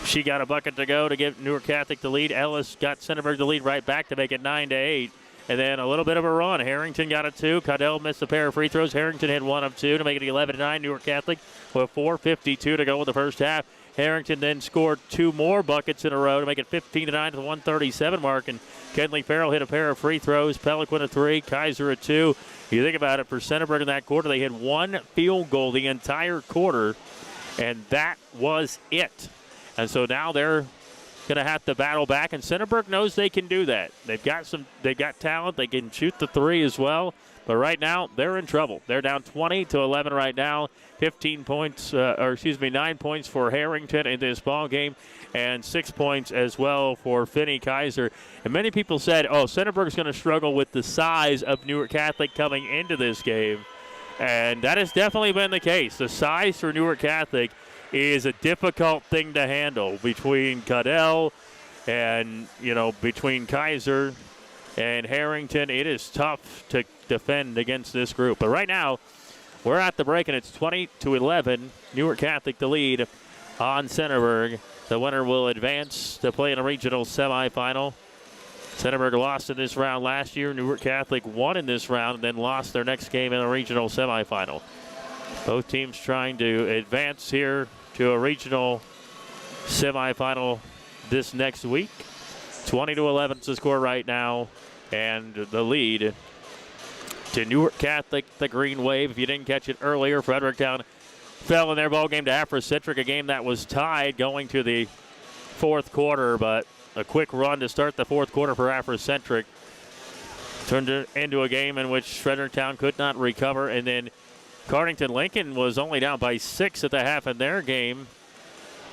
[SPEAKER 1] she got a bucket to go to give Newark Catholic the lead. Ellis got Centerburg the lead right back to make it 9-8. And then a little bit of a run. Harrington got a 2. Caudell missed a pair of free throws. Harrington had 1 of 2 to make it 11-9. Newark Catholic with 4:52 to go in the first half. Harrington then scored 2 more buckets in a row to make it 15-9 to the 137 mark. And Kenley Farrell hit a pair of free throws. Peliquin a 3. Kaiser a 2. You think about it, for Centerburg in that quarter, they had 1 field goal the entire quarter, and that was it. And so now they're going to have to battle back, and Centerburg knows they can do that. They've got talent. They can shoot the 3 as well. But right now, they're in trouble. They're down 20-11 right now. 9 points for Harrington in this ball game, and 6 points as well for Finney Kaiser. And many people said, Centerburg's going to struggle with the size of Newark Catholic coming into this game. And that has definitely been the case. The size for Newark Catholic is a difficult thing to handle between Caudell and, between Kaiser and Harrington. It is tough to defend against this group. But right now, we're at the break, and it's 20-11. Newark Catholic the lead on Centerburg. The winner will advance to play in a regional semifinal. Centerburg lost in this round last year. Newark Catholic won in this round and then lost their next game in a regional semifinal. Both teams trying to advance here to a regional semifinal this next week. 20-11 is the score right now, and the lead to Newark Catholic, the Green Wave. If you didn't catch it earlier, Fredericktown fell in their ball game to Africentric, a game that was tied going to the fourth quarter, but a quick run to start the fourth quarter for Africentric turned it into a game in which Fredericktown could not recover, and then Cardington Lincoln was only down by 6 at the half in their game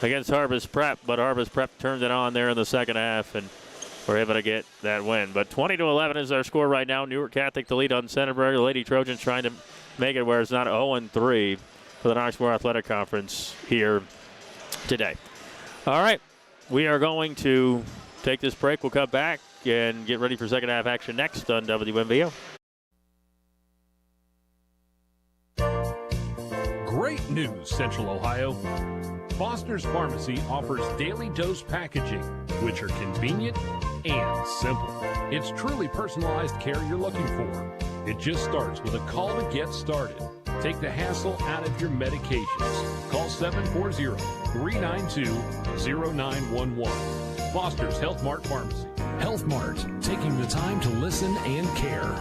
[SPEAKER 1] against Harvest Prep, but Harvest Prep turned it on there in the second half and were able to get that win. But 20-11 is our score right now. Newark Catholic the lead on Centerburg. The Lady Trojans trying to make it where it's not 0-3 for the Knoxboro Athletic Conference here today. All right, we are going to take this break. We'll come back and get ready for second half action next on WMVO. 20-11 is our score right now. Newark Catholic the lead on Centerburg. The Lady Trojans trying to make it where it's not 0-3 for the Knoxboro Athletic Conference here today. All right, we are going to take this break. We'll come back and get ready for second half action next on WMVO.
[SPEAKER 7] news, Central Ohio. Foster's Pharmacy offers daily dose packaging, which are convenient and simple. It's truly personalized care you're looking for. It just starts with a call to get started. Take the hassle out of your medications. Call 740-392-0911. Foster's Health Mart Pharmacy.
[SPEAKER 8] Health Mart, taking the time to listen and care.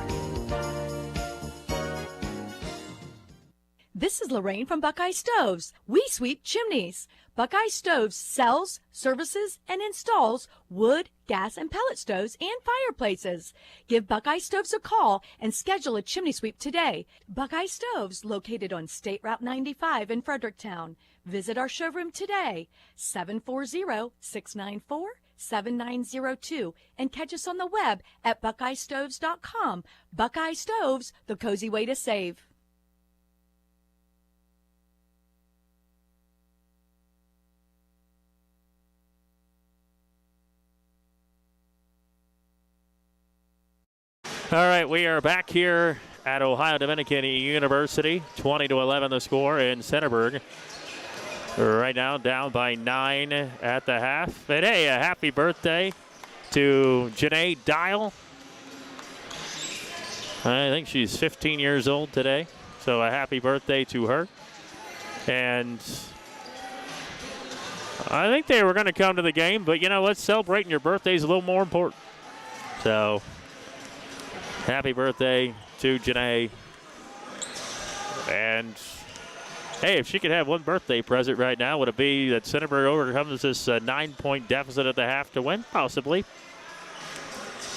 [SPEAKER 2] This is Lorraine from Buckeye Stoves. We sweep chimneys. Buckeye Stoves sells, services, and installs wood, gas, and pellet stoves and fireplaces. Give Buckeye Stoves a call and schedule a chimney sweep today. Buckeye Stoves, located on State Route 95 in Fredericktown. Visit our showroom today, 740-694-7902, and catch us on the web at buckeyestoves.com. Buckeye Stoves, the cozy way to save.
[SPEAKER 1] All right, we are back here at Ohio Dominican University. 20-11 the score in Centerburg. Right now down by 9 at the half. And hey, a happy birthday to Janae Dial. I think she's 15 years old today. So a happy birthday to her. And I think they were going to come to the game, but you know what? Celebrating your birthday is a little more important. So happy birthday to Janae. And hey, if she could have one birthday present right now, would it be that Centerburg overcomes this 9-point deficit at the half to win? Possibly.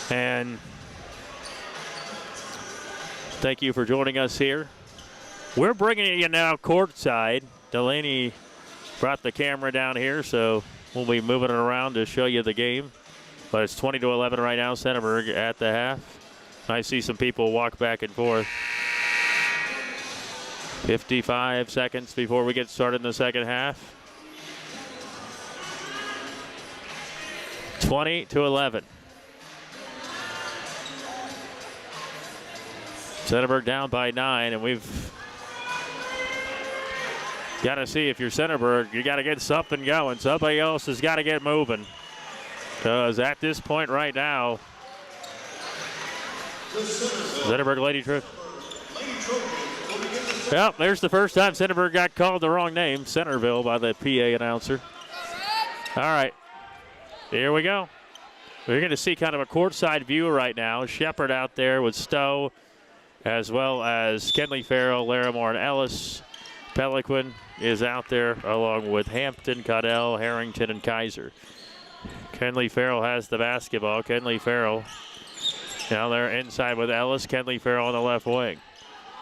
[SPEAKER 1] And thank you for joining us here. We're bringing you now courtside. Delaney brought the camera down here, so we'll be moving it around to show you the game. But it's 20-11 right now, Centerburg at the half. I see some people walk back and forth. 55 seconds before we get started in the second half. 20-11. Centerburg down by 9, and we've got to see if you're Centerburg, you got to get something going. Somebody else has got to get moving. Because at this point right now, Centerburg Lady Trojans. Well, there's the first time Centerburg got called the wrong name, Centerville, by the PA announcer. All right, here we go. We're going to see kind of a courtside view right now. Shepard out there with Stowe, as well as Kenley Farrell, Larimore, and Ellis. Peliquin is out there along with Hampton, Caudell, Harrington, and Kaiser. Kenley Farrell has the basketball. Kenley Farrell now they're inside with Ellis. Kenley Farrell on the left wing.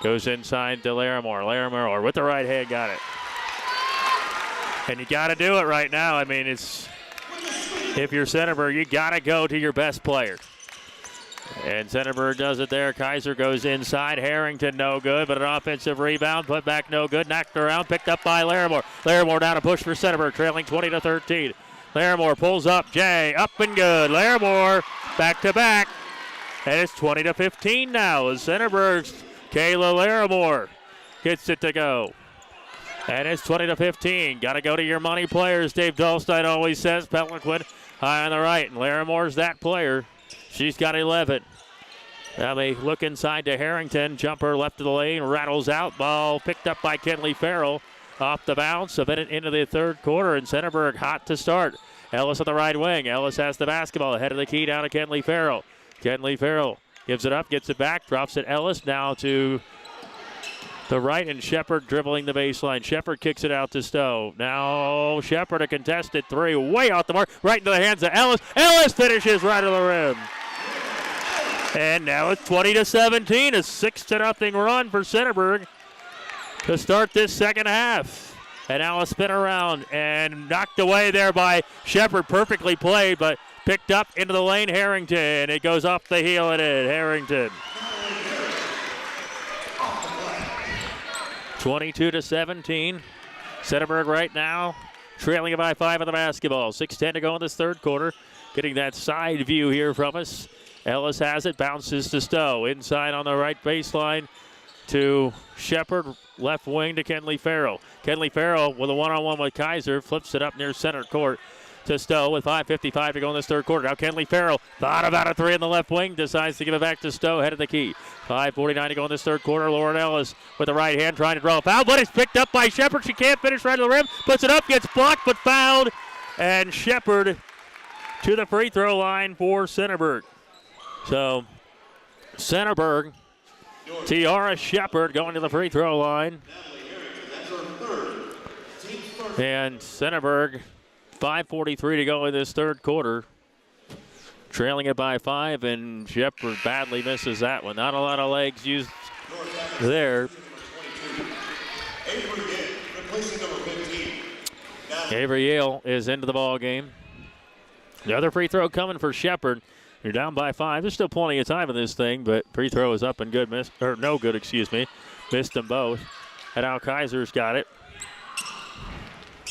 [SPEAKER 1] Goes inside to Larimore. Larimore with the right hand got it. And you got to do it right now. I mean, it's if you're Centerburg, you got to go to your best player. And Centerburg does it there. Kaiser goes inside. Harrington no good, but an offensive rebound. Put back no good. Knocked around. Picked up by Larimore. Larimore down a push for Centerburg, trailing 20-13. Larimore pulls up. Jay up and good. Larimore back to back. And it's 20-15 now as Centerburg's Kayla Larimore gets it to go. And it's 20-15. Got to go to your money players, Dave Dahlstein always says. Peliquin high on the right, and Larimore's that player. She's got 11. Now they look inside to Harrington. Jumper left of the lane, rattles out. Ball picked up by Kenley Farrell. Off the bounce, a minute into the third quarter, and Centerburg hot to start. Ellis on the right wing. Ellis has the basketball. Ahead of the key down to Kenley Farrell. Kenley Farrell gives it up, gets it back, drops it. Ellis now to the right, and Shepard dribbling the baseline. Shepard kicks it out to Stowe. Now Shepard a contested three, way off the mark, right into the hands of Ellis. Ellis finishes right of the rim. And now it's 20-17, a 6-0 run for Centerburg to start this second half. And now a spin around and knocked away there by Shepard. Perfectly played, but picked up into the lane. Harrington. It goes off the heel and in. Harrington. 22-17. Centerburg right now trailing it by 5 on the basketball. 6:10 to go in this third quarter. Getting that side view here from us. Ellis has it, bounces to Stowe. Inside on the right baseline to Shepard, left wing to Kenley Farrell. Kenley Farrell with a one-on-one with Kaiser, flips it up near center court to Stowe with 5:55 to go in this third quarter. Now Kenley Farrell thought about a three in the left wing, decides to give it back to Stowe, head of the key. 5:49 to go in this third quarter. Lauren Ellis with the right hand trying to draw a foul, but it's picked up by Shepard. She can't finish right to the rim, puts it up, gets blocked, but fouled, and Shepard to the free throw line for Centerburg. So Centerburg, Tiara Shepard going to the free throw line. And Centerburg, 5:43 to go in this third quarter. Trailing it by 5, and Shepard badly misses that one. Not a lot of legs used there. Avery Yale is into the ball game. The other free throw coming for Shepard. You're down by 5. There's still plenty of time in this thing, but free throw is up and good. No good, excuse me. Missed them both. And now Kaiser's got it.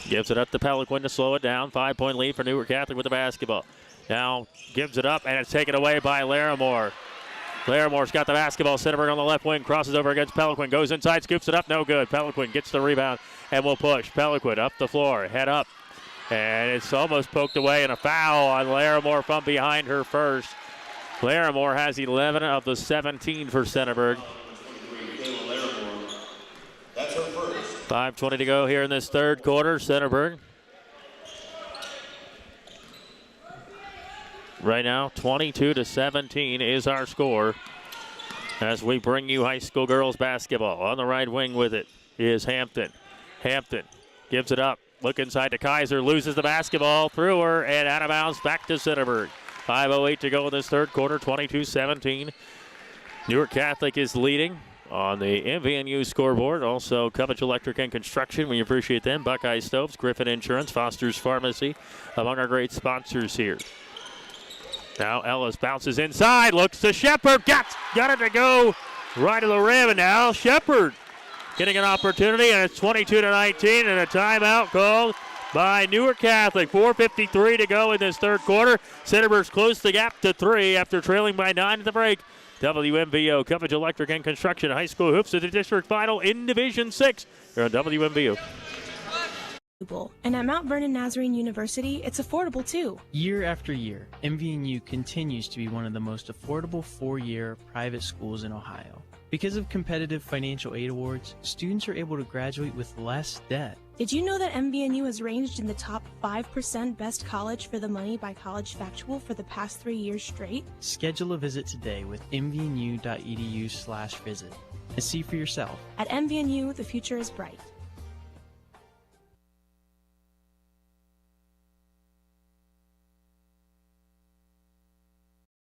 [SPEAKER 1] Gives it up to Peliquin to slow it down. 5-point lead for Newark Catholic with the basketball. Now gives it up, and it's taken away by Larimore. Larimore's got the basketball. Centerburg on the left wing, crosses over against Peliquin. Goes inside, scoops it up, no good. Peliquin gets the rebound and will push. Peliquin up the floor, head up. And it's almost poked away, and a foul on Larimore from behind her first. Larimore has 11 of the 17 for Centerburg. 5:20 to go here in this third quarter. Centerburg right now 22-17 is our score as we bring you high school girls basketball. On the right wing with it is Hampton. Hampton gives it up. Look inside to Kaiser, loses the basketball through her and out of bounds back to Centerburg. 5:08 to go in this third quarter, 22-17. Newark Catholic is leading on the MVNU scoreboard. Also, Cubbage Electric and Construction. We appreciate them. Buckeye Stoves, Griffin Insurance, Foster's Pharmacy, among our great sponsors here. Now Ellis bounces inside, looks to Shepard, got it to go right to the rim, and now Shepard getting an opportunity, and it's 22-19, and a timeout called by Newark Catholic. 4:53 to go in this third quarter. Centerburg's closed the gap to 3 after trailing by 9 at the break. WMVO, Cubbage Electric and Construction, high school hoops to the district final in Division 6. Here on WMVO.
[SPEAKER 11] And at Mount Vernon Nazarene University, it's affordable too.
[SPEAKER 12] Year after year, MVNU continues to be one of the most affordable 4-year private schools in Ohio. Because of competitive financial aid awards, students are able to graduate with less debt.
[SPEAKER 11] Did you know that MVNU has ranged in the top 5% best college for the money by College Factual for the past 3 years straight?
[SPEAKER 12] Schedule a visit today with mvnu.edu/visit and see for yourself.
[SPEAKER 11] At MVNU, the future is bright.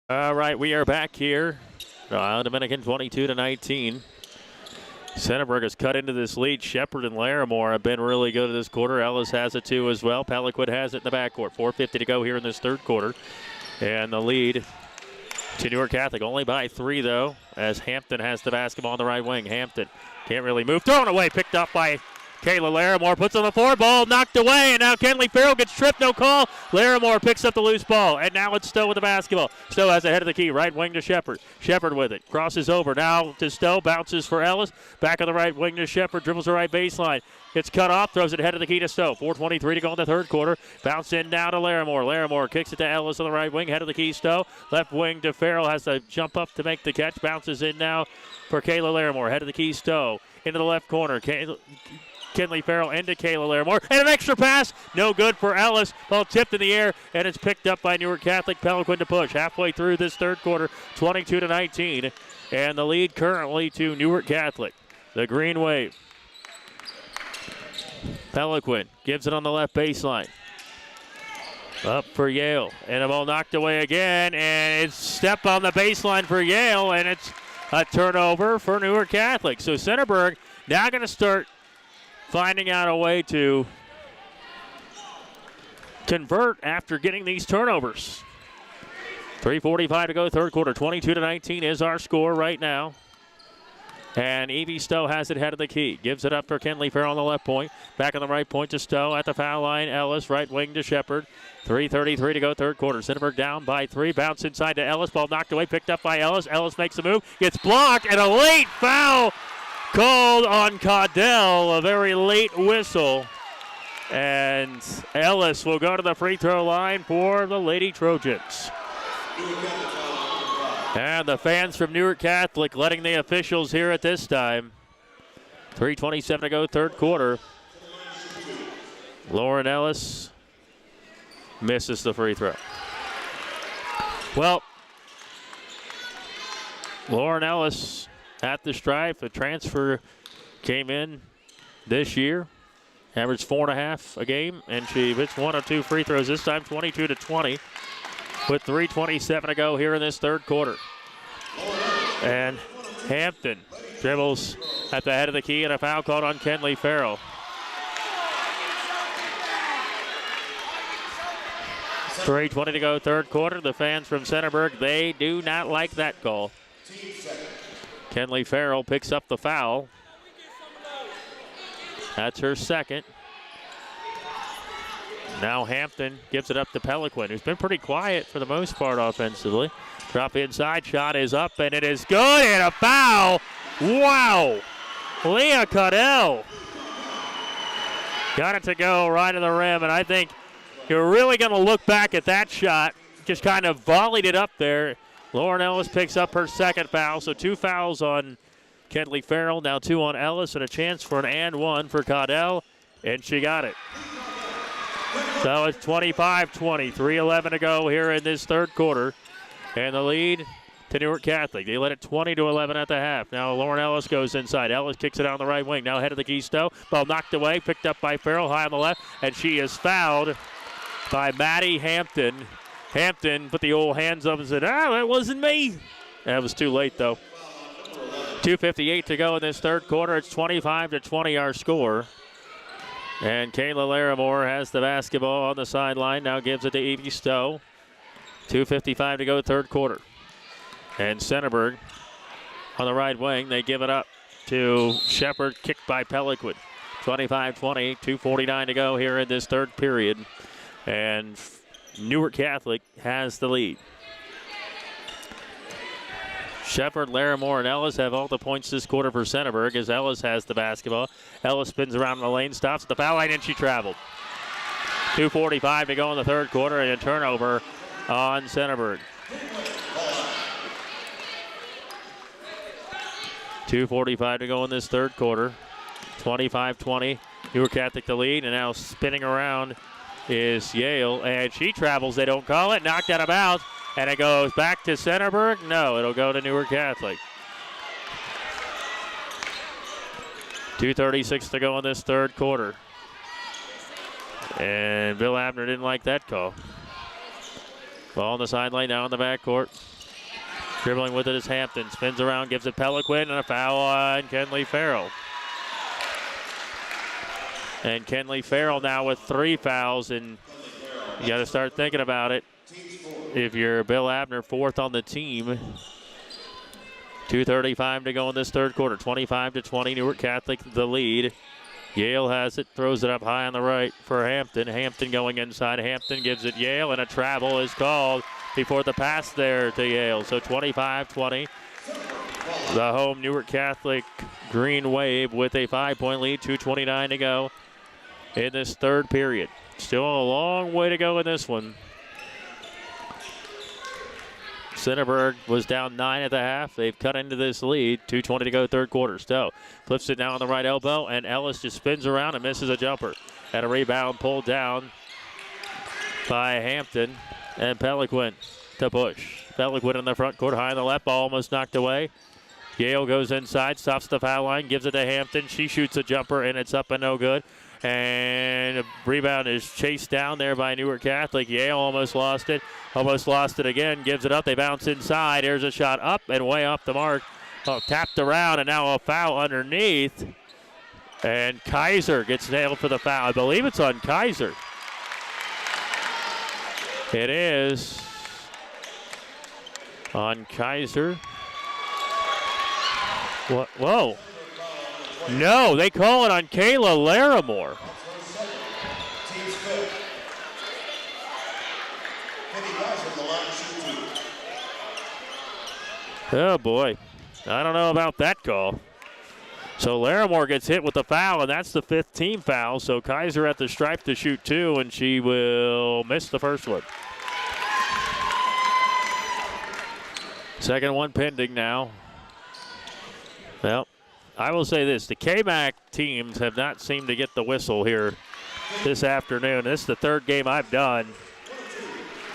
[SPEAKER 1] All right, we are back here. Dominican 22-19. Centerburg has cut into this lead. Shepard and Larimore have been really good this quarter. Ellis has it too as well. Peliquin has it in the backcourt. 4:50 to go here in this third quarter. And the lead to Newark Catholic only by 3 though, as Hampton has the basketball on the right wing. Hampton can't really move. Thrown away, picked up by Kayla Larimore, puts on the floor, ball knocked away, and now Kenley Farrell gets tripped, no call. Larimore picks up the loose ball, and now it's Stowe with the basketball. Stowe has the head of the key, right wing to Shepard. Shepard with it, crosses over, now to Stowe, bounces for Ellis, back on the right wing to Shepard, dribbles the right baseline. Gets cut off, throws it head of the key to Stowe. 4:23 to go in the third quarter. Bounce in now to Larimore. Larimore kicks it to Ellis on the right wing, head of the key Stowe. Left wing to Farrell, has to jump up to make the catch. Bounces in now for Kayla Larimore, head of the key Stowe. Into the left corner. Kenley Farrell into Kayla Larimore. And an extra pass. No good for Ellis. Ball tipped in the air, and it's picked up by Newark Catholic. Peliquin to push. Halfway through this third quarter, 22-19. And the lead currently to Newark Catholic. The Green Wave. Peliquin gives it on the left baseline. Up for Yale. And the ball knocked away again. And it's step on the baseline for Yale, and it's a turnover for Newark Catholic. So Centerburg now going to start finding out a way to convert after getting these turnovers. 3:45 to go, third quarter. 22-19 is our score right now. And Evie Stowe has it head of the key. Gives it up for Kenley Farrell on the left point. Back on the right point to Stowe at the foul line. Ellis, right wing to Shepard. 3:33 to go, third quarter. Centerburg down by 3. Bounce inside to Ellis. Ball knocked away, picked up by Ellis. Ellis makes a move, gets blocked, and a late foul called on Caudell, a very late whistle. And Ellis will go to the free throw line for the Lady Trojans. And the fans from Newark Catholic letting the officials hear it this time. 3:27 to go, third quarter. Lauren Ellis misses the free throw. Well, Lauren Ellis at the stripe. The transfer came in this year. Averaged 4.5 a game, and she hits one of two free throws this time, 22 to 20, with 3:27 to go here in this third quarter. And Hampton dribbles at the head of the key, and a foul called on Kenley Farrell. $3:20 to go, third quarter. The fans from Centerburg, they do not like that call. Kenley Farrell picks up the foul. That's her second. Now Hampton gives it up to Peliquin, who's been pretty quiet for the most part offensively. Drop inside, shot is up, and it is good, and a foul. Wow. Leah Caudell got it to go right to the rim, and I think you're really going to look back at that shot. Just kind of volleyed it up there. Lauren Ellis picks up her second foul, so 2 fouls on Kenley Farrell, now 2 on Ellis, and a chance for an and 1 for Caudell, and she got it. So it's 25-20, 3:11 to go here in this third quarter, and the lead to Newark Catholic. They led it 20-11 at the half. Now Lauren Ellis goes inside. Ellis kicks it out on the right wing. Now head of the key, Stowe. Ball knocked away, picked up by Farrell, high on the left, and she is fouled by Maddie Hampton. Hampton put the old hands up and said, that wasn't me. That was too late, though. 2:58 to go in this third quarter. It's 25-20 our score. And Kayla Larimore has the basketball on the sideline. Now gives it to Evie Stowe. 2:55 to go, third quarter. And Centerburg on the right wing. They give it up to Shepard, kicked by Peliquin. 25-20, 2:49 to go here in this third period. And Newark Catholic has the lead. Shepard, Larimore, and Ellis have all the points this quarter for Centerburg as Ellis has the basketball. Ellis spins around in the lane, stops at the foul line, and she traveled. 2:45 to go in the third quarter, and a turnover on Centerburg. 2:45 to go in this third quarter. 25-20, Newark Catholic the lead, and now spinning around is Yale, and she travels. They don't call it. Knocked out of bounds. And it goes back to Centerburg? No, it'll go to Newark Catholic. 2:36 to go in this third quarter. And Bill Abner didn't like that call. Ball on the sideline, now in the backcourt. Dribbling with it is Hampton. Spins around, gives it Peliquin, and a foul on Kenley Farrell. And Kenley Farrell now with 3 fouls, and you got to start thinking about it. If you're Bill Abner, 4th on the team. 2:35 to go in this third quarter. 25-20, Newark Catholic the lead. Yale has it, throws it up high on the right for Hampton. Hampton going inside. Hampton gives it Yale, and a travel is called before the pass there to Yale. So 25-20. The home Newark Catholic Green Wave with a 5-point lead. 2:29 to go in this third period. Still a long way to go in this one. Centerburg was down 9 at the half. They've cut into this lead. 2:20 to go, third quarter. Stowe flips it now on the right elbow, and Ellis just spins around and misses a jumper. And a rebound pulled down by Hampton, and Peliquin to push. Peliquin in the front court, high on the left, ball almost knocked away. Yale goes inside, stops the foul line, gives it to Hampton. She shoots a jumper, and it's up and no good. And a rebound is chased down there by Newark Catholic. Yale almost lost it again, gives it up. They bounce inside. There's a shot up and way off the mark. Tapped around, and now a foul underneath. And Kaiser gets nailed for the foul. I believe it's on Kaiser. It is on Kaiser. What? Whoa. No, they call it on Kayla Larimore. Oh, boy. I don't know about that call. So Larimore gets hit with the foul, and that's the 5th team foul. So Kaiser at the stripe to shoot 2, and she will miss the first one. Second one pending now. Well, I will say this. The KMAC teams have not seemed to get the whistle here this afternoon. This is the 3rd game I've done,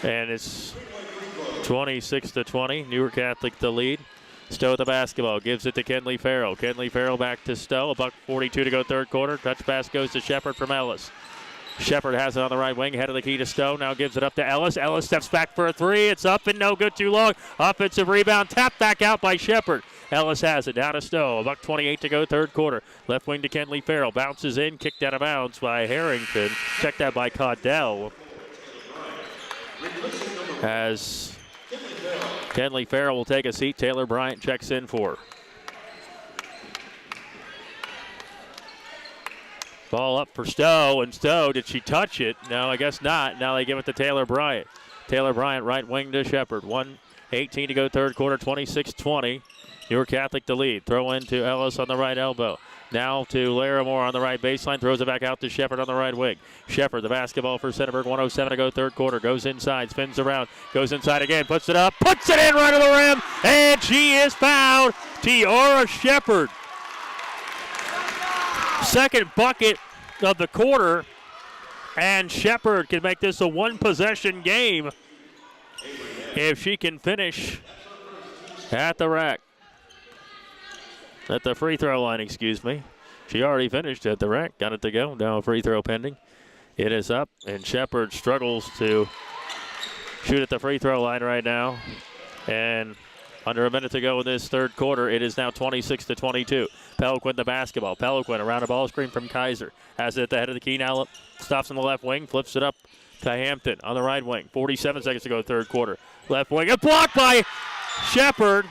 [SPEAKER 1] and it's 26-20. Newark Catholic the lead. Stowe with the basketball, gives it to Kenley Farrell. Kenley Farrell back to Stowe. $1:42 to go 3rd quarter. Touch pass goes to Shepard from Ellis. Shepard has it on the right wing, head of the key to Stowe. Now gives it up to Ellis. Ellis steps back for a 3. It's up and no good, too long. Offensive rebound, tapped back out by Shepard. Ellis has it down to Stowe. $1:28 to go 3rd quarter. Left wing to Kenley Farrell. Bounces in, kicked out of bounds by Harrington. Checked out by Caudell. As Kenley Farrell will take a seat. Taylor Bryant checks in for her. Ball up for Stowe, and Stowe, did she touch it? No, I guess not. Now they give it to Taylor Bryant. Taylor Bryant right wing to Shepard. 1:18 to go 3rd quarter, 26-20. Newark Catholic the lead. Throw in to Ellis on the right elbow. Now to Larimore on the right baseline. Throws it back out to Shepard on the right wing. Shepard, the basketball for Centerburg. 1:07 to go 3rd quarter. Goes inside, spins around, goes inside again, puts it up, puts it in right to the rim, and she is fouled. Tiara Shepard. Second bucket of the quarter, and Shepard can make this a 1-possession game if she can finish at the rack. At the free throw line, excuse me. She already finished at the rack. Got it to go. Now a free throw pending. It is up, and Shepard struggles to shoot at the free throw line right now. And under a minute to go in this 3rd quarter, it is now 26-22. Peliquin the basketball. Peliquin around a ball screen from Kaiser. Has it at the head of the key now. Stops on the left wing. Flips it up to Hampton on the right wing. 47 seconds to go 3rd quarter. Left wing. A block by Shepard.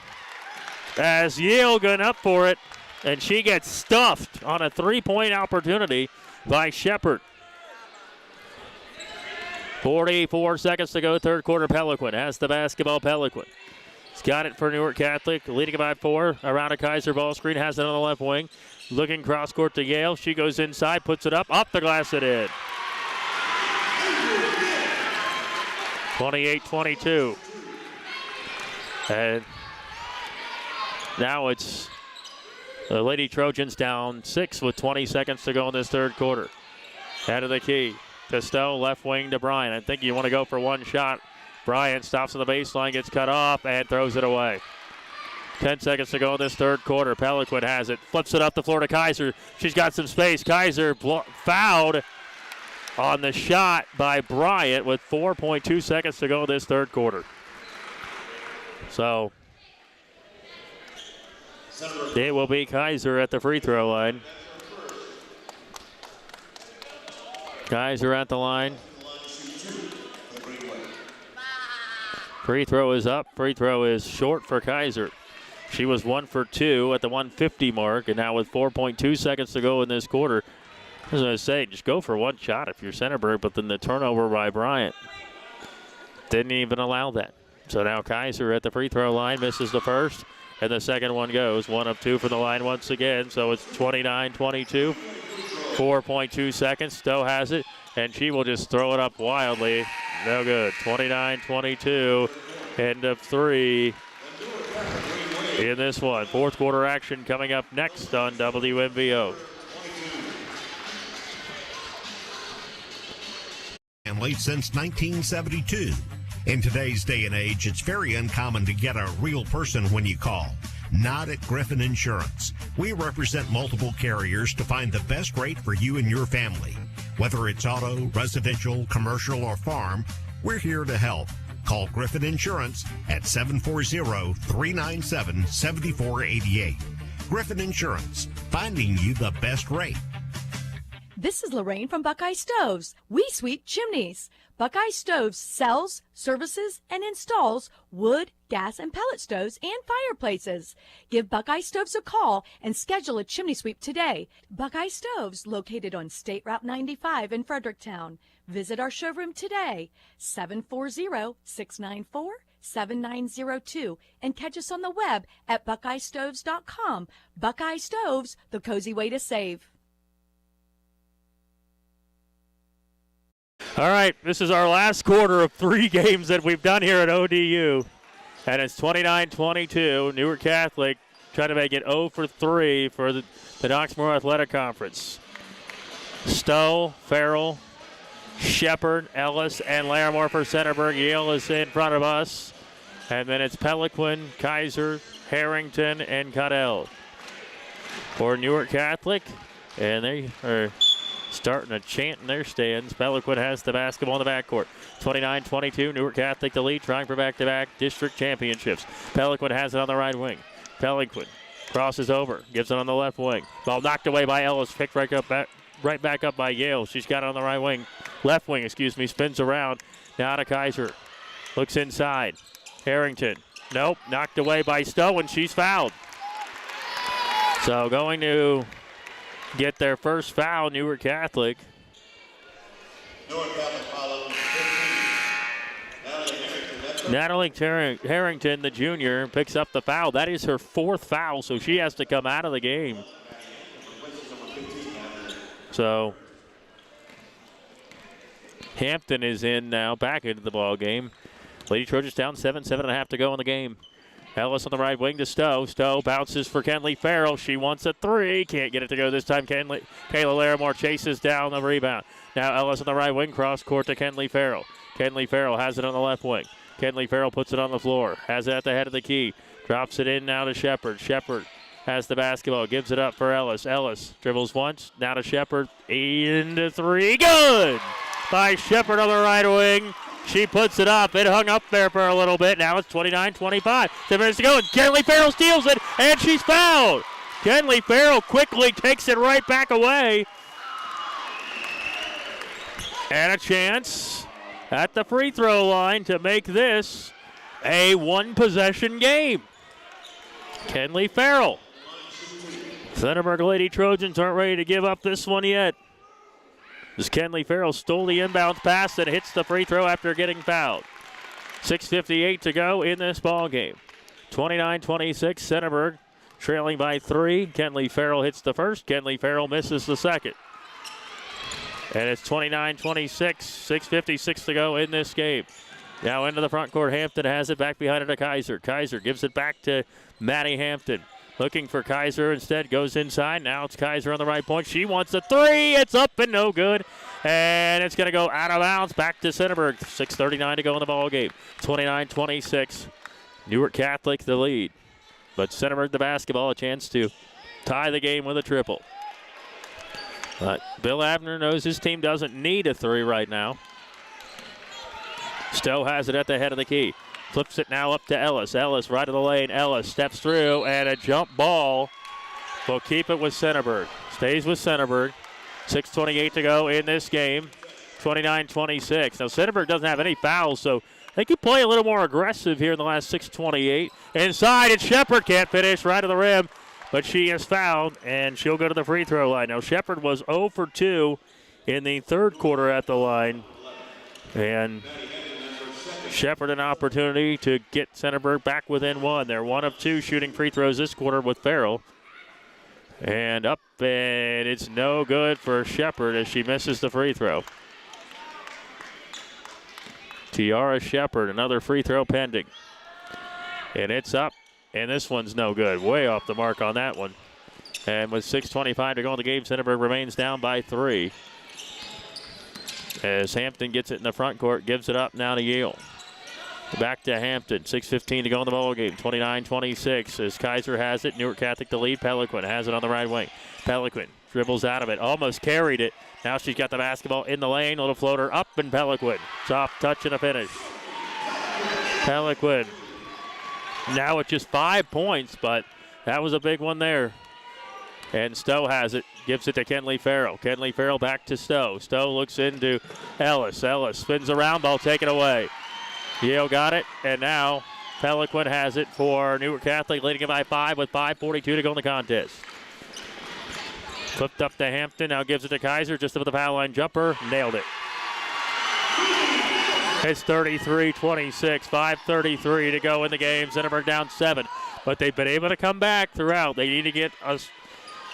[SPEAKER 1] As Yale going up for it, and she gets stuffed on a 3-point opportunity by Shepard. 44 seconds to go, 3rd quarter. Peliquin has the basketball. Peliquin. He's got it for Newark Catholic, leading by 4. Around a Kaiser ball screen, has it on the left wing. Looking cross court to Yale. She goes inside, puts it up the glass and in. 28-22. And now it's the Lady Trojans down 6 with 20 seconds to go in this 3rd quarter. Head of the key to Stowe, left wing to Bryant. I think you want to go for one shot. Bryant stops on the baseline, gets cut off, and throws it away. 10 seconds to go in this 3rd quarter. Peliquin has it, flips it up the floor to Kaiser. She's got some space. Kaiser fouled on the shot by Bryant with 4.2 seconds to go in this 3rd quarter. So it will be Kaiser at the free throw line. Kaiser at the line. Free throw is up. Free throw is short for Kaiser. She was 1 for 2 at the 150 mark, and now with 4.2 seconds to go in this quarter, I was going to say, just go for one shot if you're Centerburg, but then the turnover by Bryant didn't even allow that. So now Kaiser at the free throw line misses the first, and the second one goes. 1 of 2 for the line once again, so it's 29-22. 4.2 seconds. Stowe has it, and she will just throw it up wildly. No good. 29-22. End of 3 in this one. 4th quarter action coming up next on WMVO.
[SPEAKER 10] Family since 1972. In today's day and age, it's very uncommon to get a real person when you call. Not at Griffin Insurance. We represent multiple carriers to find the best rate for you and your family. Whether it's auto, residential, commercial, or farm, we're here to help. Call Griffin Insurance at 740-397-7488. Griffin Insurance, finding you the best rate.
[SPEAKER 2] This is Lorraine from Buckeye Stoves. We sweep chimneys. Buckeye Stoves sells, services, and installs wood, gas, and pellet stoves and fireplaces. Give Buckeye Stoves a call and schedule a chimney sweep today. Buckeye Stoves, located on State Route 95 in Fredericktown. Visit our showroom today, 740-694 7902 and catch us on the web at buckeyestoves.com. Buckeye Stoves, the cozy way to save.
[SPEAKER 1] All right, this is our last quarter of 3 games that we've done here at ODU. And it's 29-22. Newark Catholic trying to make it 0 for 3 for the Knoxmore Athletic Conference. Stowe, Farrell, Shepard, Ellis, and Larimore for Centerburg. Yale is in front of us. And then it's Peliquin, Kaiser, Harrington, and Cuddell for Newark Catholic. And they are starting to chant in their stands. Peliquin has the basketball in the backcourt. 29-22, Newark Catholic the lead, trying for back-to-back district championships. Peliquin has it on the right wing. Peliquin crosses over, gives it on the left wing. Ball knocked away by Ellis, picked right back up by Yale. She's got it on the right wing. Left wing, spins around. Now to Kaiser. Looks inside. Harrington. Nope, knocked away by Stowe, and she's fouled. So going to get their first foul, Newark Catholic.
[SPEAKER 6] Newark Catholic foul 15.
[SPEAKER 1] Natalie Harrington, the junior, picks up the foul. That is her 4th foul, so she has to come out of the game. So Hampton is in now, back into the ball game. Lady Trojans down 7.5 to go in the game. Ellis on the right wing to Stowe. Stowe bounces for Kenley Farrell. She wants a 3. Can't get it to go this time. Kayla Larimore chases down the rebound. Now Ellis on the right wing, cross court to Kenley Farrell. Kenley Farrell has it on the left wing. Kenley Farrell puts it on the floor. Has it at the head of the key. Drops it in now to Shepard. Shepard has the basketball. Gives it up for Ellis. Ellis dribbles once. Now to Shepard. Into 3. Good! By Shepard on the right wing. She puts it up. It hung up there for a little bit. Now it's 29-25. 10 minutes to go, and Kenley Farrell steals it, and she's fouled. Kenley Farrell quickly takes it right back away. And a chance at the free throw line to make this a 1-possession game. Kenley Farrell. Centerburg Lady Trojans aren't ready to give up this one yet. As Kenley Farrell stole the inbounds pass and hits the free throw after getting fouled. 6:58 to go in this ball game. 29-26, Centerburg trailing by 3. Kenley Farrell hits the first. Kenley Farrell misses the second. And it's 29-26, 6:56 to go in this game. Now into the front court. Hampton has it back behind it to Kaiser. Kaiser gives it back to Maddie Hampton. Looking for Kaiser instead, goes inside. Now it's Kaiser on the right point. She wants a 3. It's up and no good. And it's going to go out of bounds back to Centerburg. 6:39 to go in the ball game. 29-26. Newark Catholic the lead. But Centerburg the basketball, a chance to tie the game with a triple. But Bill Abner knows his team doesn't need a 3 right now. Stowe has it at the head of the key. Flips it now up to Ellis. Ellis right of the lane. Ellis steps through, and a jump ball will keep it with Centerburg. Stays with Centerburg. 6:28 to go in this game. 29-26. Now Centerburg doesn't have any fouls, so they could play a little more aggressive here in the last 6:28. Inside, and Shepard can't finish right of the rim, but she is fouled, and she'll go to the free throw line. Now Shepard was 0 for 2 in the third quarter at the line, and Shepard an opportunity to get Centerburg back within 1. They're 1 of 2 shooting free throws this quarter with Farrell. And up, and it's no good for Shepard as she misses the free throw. Tiara Shepard, another free throw pending. And it's up, and this one's no good. Way off the mark on that one. And with 6:25 to go in the game, Centerburg remains down by 3. As Hampton gets it in the front court, gives it up now to Yale. Back to Hampton. 6:15 to go in the ball game. 29-26 as Kaiser has it. Newark Catholic the lead. Peliquin has it on the right wing. Peliquin dribbles out of it. Almost carried it. Now she's got the basketball in the lane. Little floater up, and Peliquin. Soft touch and a finish. Peliquin now with just 5 points, but that was a big one there. And Stowe has it. Gives it to Kenley Farrell. Kenley Farrell back to Stowe. Stowe looks into Ellis. Ellis spins around. Ball taken away. Yale got it, and now Peliquin has it for Newark Catholic, leading it by 5 with 5:42 to go in the contest. Flipped up to Hampton, now gives it to Kaiser, just over the foul line jumper, nailed it. It's 33-26, 5:33 to go in the game. Centerburg down 7, but they've been able to come back throughout. They need to get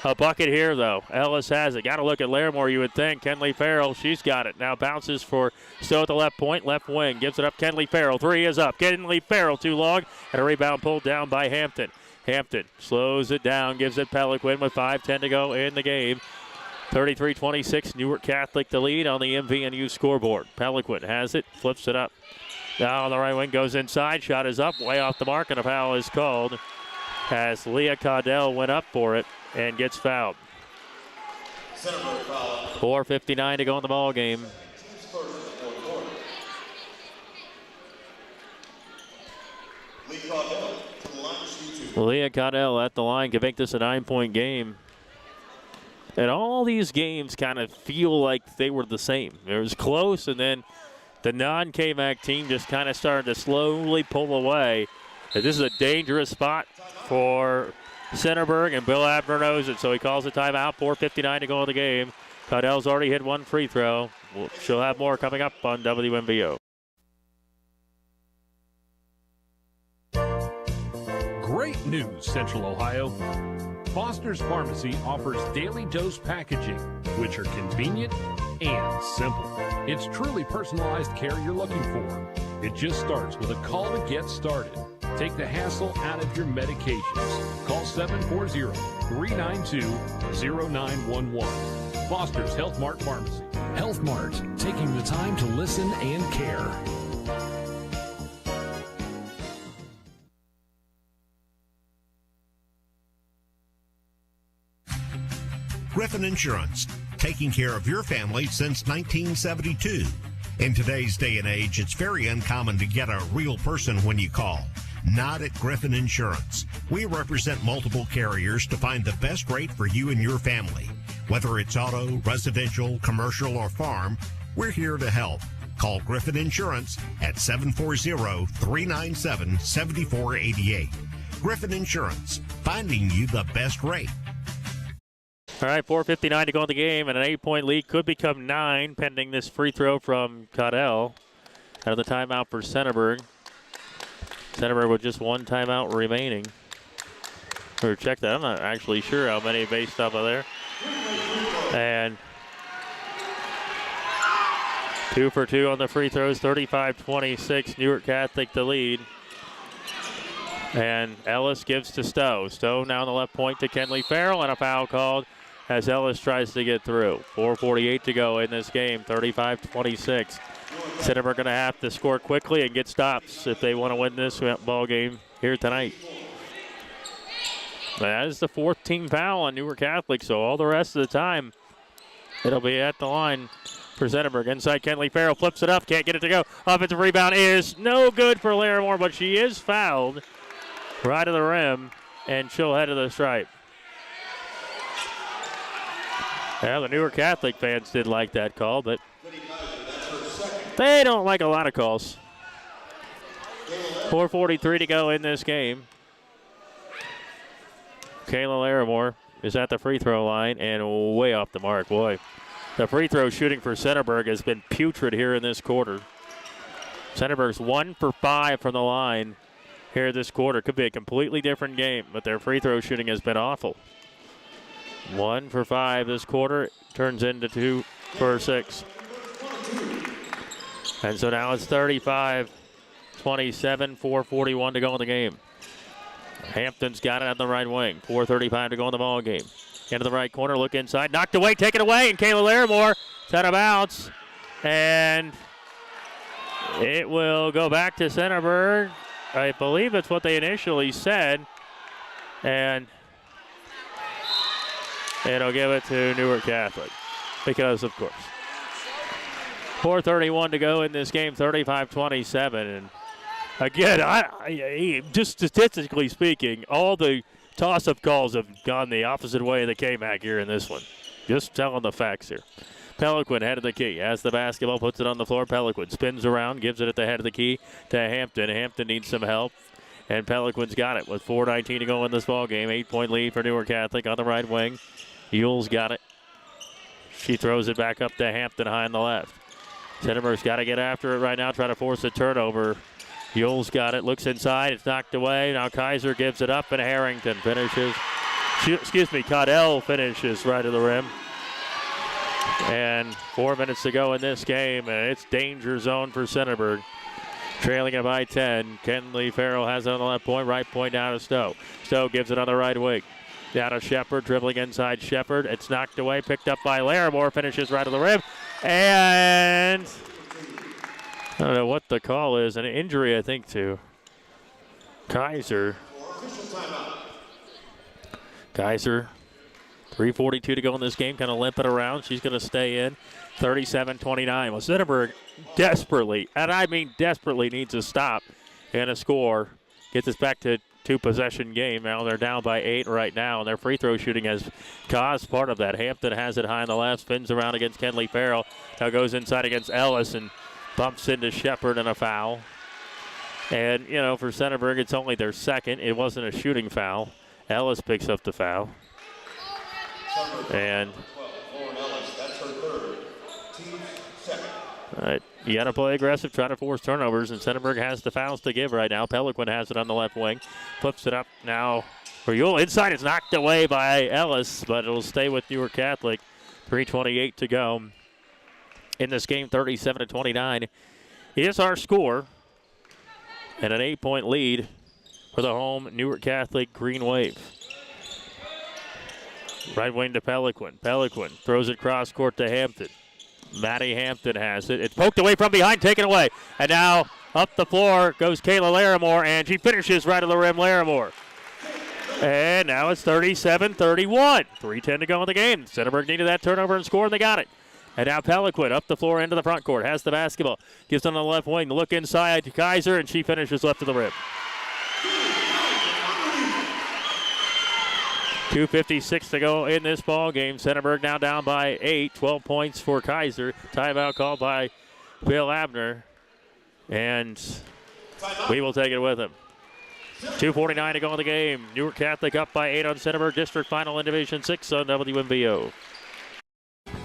[SPEAKER 1] a bucket here, though. Ellis has it. Got to look at Larimore, you would think. Kenley Farrell, she's got it. Now bounces for Stowe at the left point, left wing. Gives it up, Kenley Farrell. 3 is up. Kenley Farrell too long, and a rebound pulled down by Hampton. Hampton slows it down, gives it Peliquin with 5:10 to go in the game. 33-26, Newark Catholic the lead on the MVNU scoreboard. Peliquin has it, flips it up. Now on the right wing, goes inside, shot is up, way off the mark, and a foul is called as Leah Caudell went up for it and gets fouled. 4:59 to go in the ball game. Leah Caudell at the line can make this a 9-point game. And all these games kind of feel like they were the same. It was close, and then the non-KMAC team just kind of started to slowly pull away. And this is a dangerous spot for Centerburg, and Bill Abner knows it, so he calls a timeout. 4:59 to go in the game. Caudell's already hit one free throw. She'll have more coming up on WMVO.
[SPEAKER 7] Great news, Central Ohio. Foster's Pharmacy offers daily dose packaging, which are convenient and simple. It's truly personalized care you're looking for. It just starts with a call to get started. Take the hassle out of your medications. Call 740-392-0911. Foster's Health Mart Pharmacy.
[SPEAKER 8] Health Mart, taking the time to listen and care.
[SPEAKER 10] Griffin Insurance, taking care of your family since 1972. In today's day and age, it's very uncommon to get a real person when you call. Not at Griffin Insurance. We represent multiple carriers to find the best rate for you and your family. Whether it's auto, residential, commercial, or farm, we're here to help. Call Griffin Insurance at 740-397-7488. Griffin Insurance, finding you the best rate.
[SPEAKER 1] All right, 4:59 to go in the game, and an 8-point lead could become 9 pending this free throw from Caudell. Out of the timeout for Centerburg. Centerburg with just one timeout remaining. Or check that. I'm not actually sure how many based off of there. And 2 for 2 on the free throws. 35-26. Newark Catholic the lead. And Ellis gives to Stowe. Stowe now on the left point to Kenley Farrell, and a foul called as Ellis tries to get through. 4:48 to go in this game. 35-26. Centerburg going to have to score quickly and get stops if they want to win this ball game here tonight. That is the 4th team foul on Newark Catholic, so all the rest of the time it'll be at the line for Centerburg. Inside, Kenley Farrell flips it up, can't get it to go. Offensive rebound is no good for Larimore, but she is fouled right to the rim, and she'll head to the stripe. Yeah, the Newark Catholic fans did like that call, but they don't like a lot of calls. 4:43 to go in this game. Kayla Larimore is at the free throw line and way off the mark. Boy, the free throw shooting for Centerburg has been putrid here in this quarter. Centerburg's 1 for 5 from the line here this quarter. Could be a completely different game, but their free throw shooting has been awful. 1 for 5 this quarter, turns into 2 for 6. And so now it's 35-27, 4:41 to go in the game. Hampton's got it on the right wing. 4:35 to go in the ball game. Into the right corner, look inside, knocked away, taken away, and Kayla Larimore, it's out of bounds. And it will go back to Centerburg. I believe that's what they initially said. And it'll give it to Newark Catholic because, of course. 4:31 to go in this game, 35-27. And again, I just statistically speaking, all the toss-up calls have gone the opposite way of the KMAC here in this one. Just telling the facts here. Peliquin, head of the key, has the basketball, puts it on the floor. Peliquin spins around, gives it at the head of the key to Hampton. Hampton needs some help, and Peliquin's got it with 4:19 to go in this ball game. 8-point lead for Newark Catholic on the right wing. Yule's got it. She throws it back up to Hampton high on the left. Centerburg's got to get after it right now, try to force a turnover. Yule's got it, looks inside, it's knocked away. Now Kaiser gives it up, and Harrington finishes. Caudell finishes right of the rim. And 4 minutes to go in this game, and it's danger zone for Centerburg. Trailing it by 10. Kenley Farrell has it on the left point, right point down to Stowe. Stowe gives it on the right wing. Down to Shepard, dribbling inside Shepard. It's knocked away, picked up by Larimore, finishes right of the rim. And I don't know what the call is. An injury, I think, to Kaiser. Kaiser, 3:42 to go in this game, kind of limping around. She's going to stay in. 37-29. Well, Centerburg desperately, and I mean desperately, needs a stop and a score. Get this back to two-possession game. Now they're down by 8 right now, and their free throw shooting has caused part of that. Hampton has it high on the left, spins around against Kenley Farrell. Now goes inside against Ellis and bumps into Shepard and a foul. And, you know, for Centerburg, it's only their second. It wasn't a shooting foul. Ellis picks up the foul. And all right, you got to play aggressive, try to force turnovers, and Centerburg has the fouls to give right now. Peliquin has it on the left wing, flips it up now for Yule. Inside, it's knocked away by Ellis, but it'll stay with Newark Catholic. 3:28 to go in this game. 37-29 is our score, and an 8-point lead for the home Newark Catholic Green Wave. Right wing to Peliquin. Peliquin throws it cross court to Hampton. Maddie Hampton has it. It's poked away from behind, taken away. And now up the floor goes Kayla Larimore, and she finishes right of the rim, Larimore. And now it's 37-31. 3:10 to go in the game. Centerburg needed that turnover and score, and they got it. And now Peliquin up the floor into the front court. Has the basketball. Gives it on the left wing. Look inside to Kaiser, and she finishes left of the rim. 2:56 to go in this ball game. Centerburg now down by 8. 12 points for Kaiser. Timeout called by Bill Abner. And we will take it with him. 2:49 to go in the game. Newark Catholic up by 8 on Centerburg. District final in Division 6 on WMVO.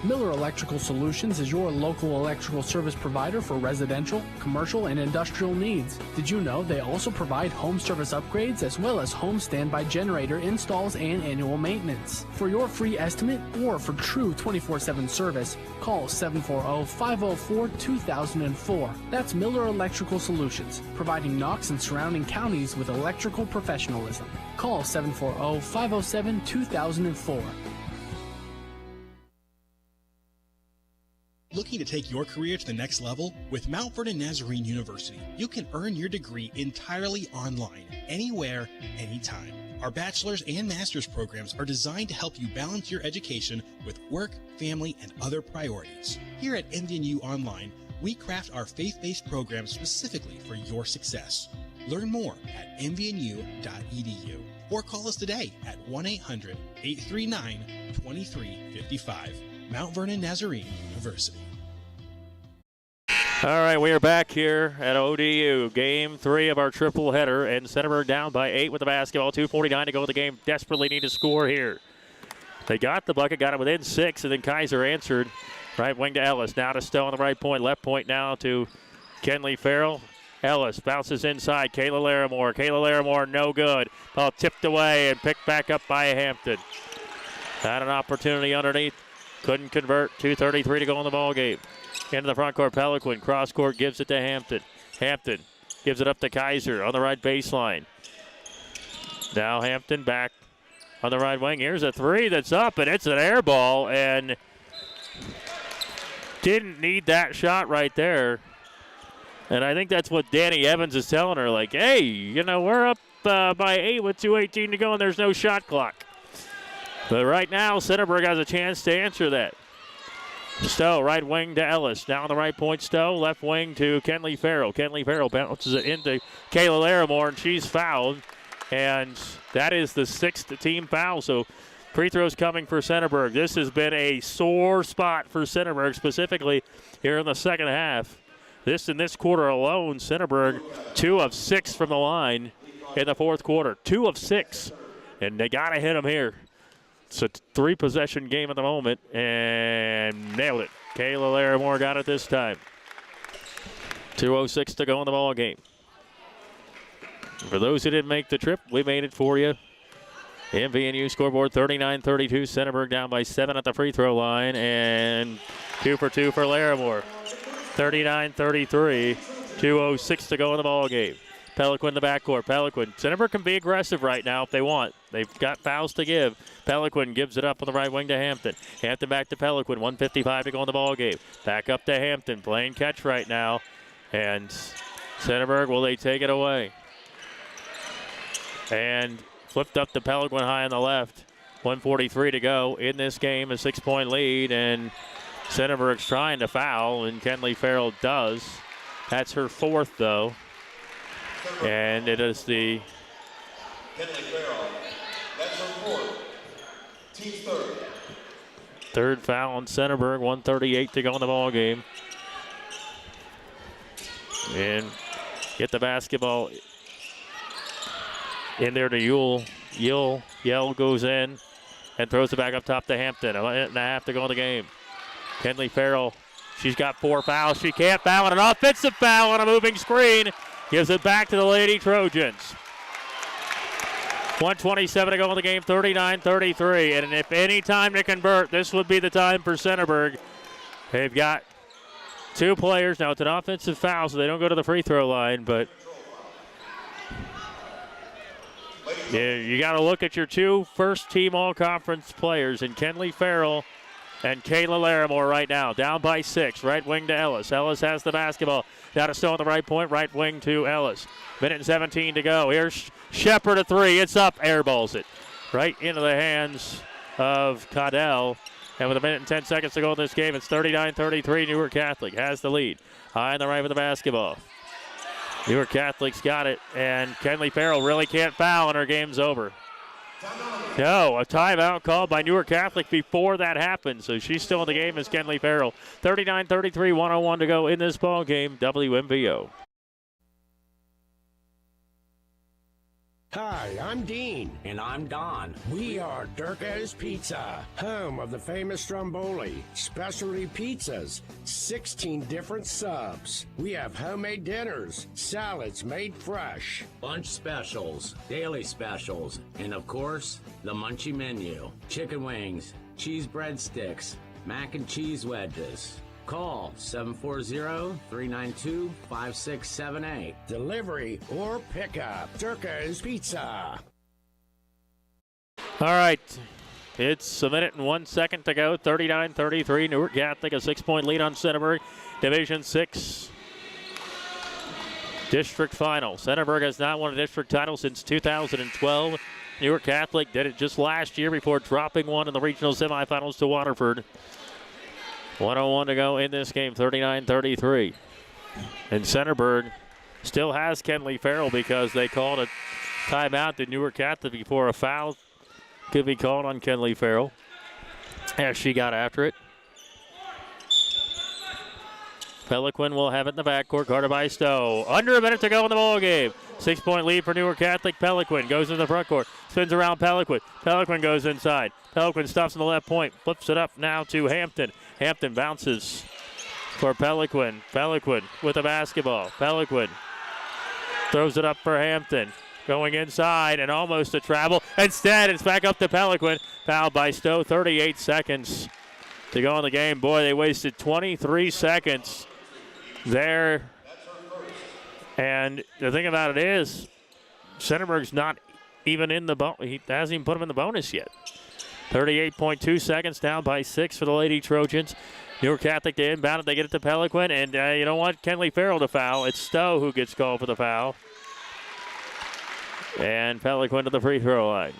[SPEAKER 5] Miller Electrical Solutions is your local electrical service provider for residential, commercial, and industrial needs. Did you know they also provide home service upgrades as well as home standby generator installs and annual maintenance? For your free estimate or for true 24/7 service, call 740-504-2004. That's Miller Electrical Solutions, providing Knox and surrounding counties with electrical professionalism. Call 740-507-2004.
[SPEAKER 9] Looking to take your career to the next level? With Mount Vernon Nazarene University, you can earn your degree entirely online, anywhere, anytime. Our bachelor's and master's programs are designed to help you balance your education with work, family, and other priorities. Here at MVNU Online, we craft our faith-based programs specifically for your success. Learn more at mvnu.edu or call us today at 1-800-839-2355. Mount Vernon Nazarene University.
[SPEAKER 1] All right, we are back here at ODU. Game 3 of our triple header, and Centerburg down by 8 with the basketball. 2:49 to go in the game. Desperately need to score here. They got the bucket, got it within 6, and then Kaiser answered. Right wing to Ellis. Now to Stowe on the right point. Left point now to Kenley Farrell. Ellis bounces inside. Kayla Larimore. Kayla Larimore, no good. Ball tipped away and picked back up by Hampton. Had an opportunity underneath. Couldn't convert. 2:33 to go in the ball game. Into the front court, Peliquin. Cross court gives it to Hampton. Hampton gives it up to Kaiser on the right baseline. Now Hampton back on the right wing. Here's a three that's up, and it's an air ball, and didn't need that shot right there. And I think that's what Danny Evans is telling her, like, hey, you know, we're up by 8 with 2:18 to go, and there's no shot clock. But right now, Centerburg has a chance to answer that. Stowe, right wing to Ellis. Down on the right point, Stowe. Left wing to Kenley Farrell. Kenley Farrell bounces it into Kayla Larimore, and she's fouled. And that is the 6th team foul. So free throws coming for Centerburg. This has been a sore spot for Centerburg, specifically here in the second half. In this quarter alone, Centerburg 2 of 6 from the line in the fourth quarter. 2 of 6. And they got to hit them here. It's a 3-possession game at the moment, and nailed it. Kayla Larimore got it this time. 2:06 to go in the ball game. For those who didn't make the trip, we made it for you. MVNU scoreboard 39-32. Centerburg down by 7 at the free throw line, and 2 for 2 for Larimore. 39-33. 2:06 to go in the ball game. Peliquin in the backcourt. Peliquin. Centerburg can be aggressive right now if they want. They've got fouls to give. Peliquin gives it up on the right wing to Hampton. Hampton back to Peliquin. 1:55 to go in the ball game. Back up to Hampton. Playing catch right now. And Centerburg, will they take it away? And flipped up to Peliquin high on the left. 1:43 to go in this game. A 6-point lead. And Centerburg's trying to foul, and Kenley Farrell does. That's her 4th, though. And it is the
[SPEAKER 6] Kenley Farrell. That's her 4th. Team's 3rd.
[SPEAKER 1] 3rd foul on Centerburg. 1:38 to go in the ball game. And get the basketball in there to Yule. Yell goes in and throws it back up top to Hampton. 1.5 to go in the game. Kenley Farrell, she's got 4 fouls. She can't foul on an offensive foul on a moving screen. Gives it back to the Lady Trojans. 1:27 to go in the game, 39-33. And if any time to convert, this would be the time for Centerburg. They've got 2 players. Now, it's an offensive foul, so they don't go to the free throw line, but you got to look at your 2 first-team all-conference players, and Kenley Farrell and Kayla Larimore right now. Down by 6, right wing to Ellis. Ellis has the basketball. Down to Stowe on the right point, right wing to Ellis. 1:17 to go. Here's Shepard, a 3. It's up, airballs it right into the hands of Caudell. And with 1:10 to go in this game, it's 39-33. Newark Catholic has the lead. High on the right with the basketball. Newark Catholic's got it, and Kenley Farrell really can't foul, and her game's over. No, a timeout called by Newark Catholic before that happened, so she's still in the game as Kenley Farrell. 39-33, 1:01 to go in this ball game. WMVO.
[SPEAKER 3] Hi, I'm Dean.
[SPEAKER 4] And I'm Don.
[SPEAKER 3] We are Durko's Pizza, home of the famous Stromboli. Specialty pizzas, 16 different subs. We have homemade dinners, salads made fresh.
[SPEAKER 4] Lunch specials, daily specials, and of course, the Munchie Menu. Chicken wings, cheese breadsticks, mac and cheese wedges. Call 740-392-5678.
[SPEAKER 3] Delivery or pickup. Durko's Pizza.
[SPEAKER 1] All right. It's 1:01 to go. 39-33. Newark Catholic, a 6-point lead on Centerburg. Division 6 district final. Centerburg has not won a district title since 2012. Newark Catholic did it just last year before dropping one in the regional semifinals to Waterford. 1:01 to go in this game, 39-33. And Centerburg still has Kenley Farrell because they called a timeout to Newark Catholic before a foul could be called on Kenley Farrell as she got after it. Peliquin will have it in the backcourt, guarded by Stowe. Under a minute to go in the ball game. 6-point lead for Newark Catholic. Peliquin goes into the front court, spins around Peliquin. Peliquin goes inside. Peliquin stops on the left point, flips it up now to Hampton. Hampton bounces for Peliquin. Peliquin with the basketball. Peliquin throws it up for Hampton. Going inside and almost a travel. Instead, it's back up to Peliquin. Fouled by Stowe. 38 seconds to go in the game. Boy, they wasted 23 seconds there. And the thing about it is, Centerburg's not even in the bonus. He hasn't even put him in the bonus yet. 38.2 seconds, down by 6 for the Lady Trojans. Newark Catholic to inbound it. They get it to Peliquin. And you don't want Kenley Farrell to foul. It's Stowe who gets called for the foul. And Peliquin to the free throw line.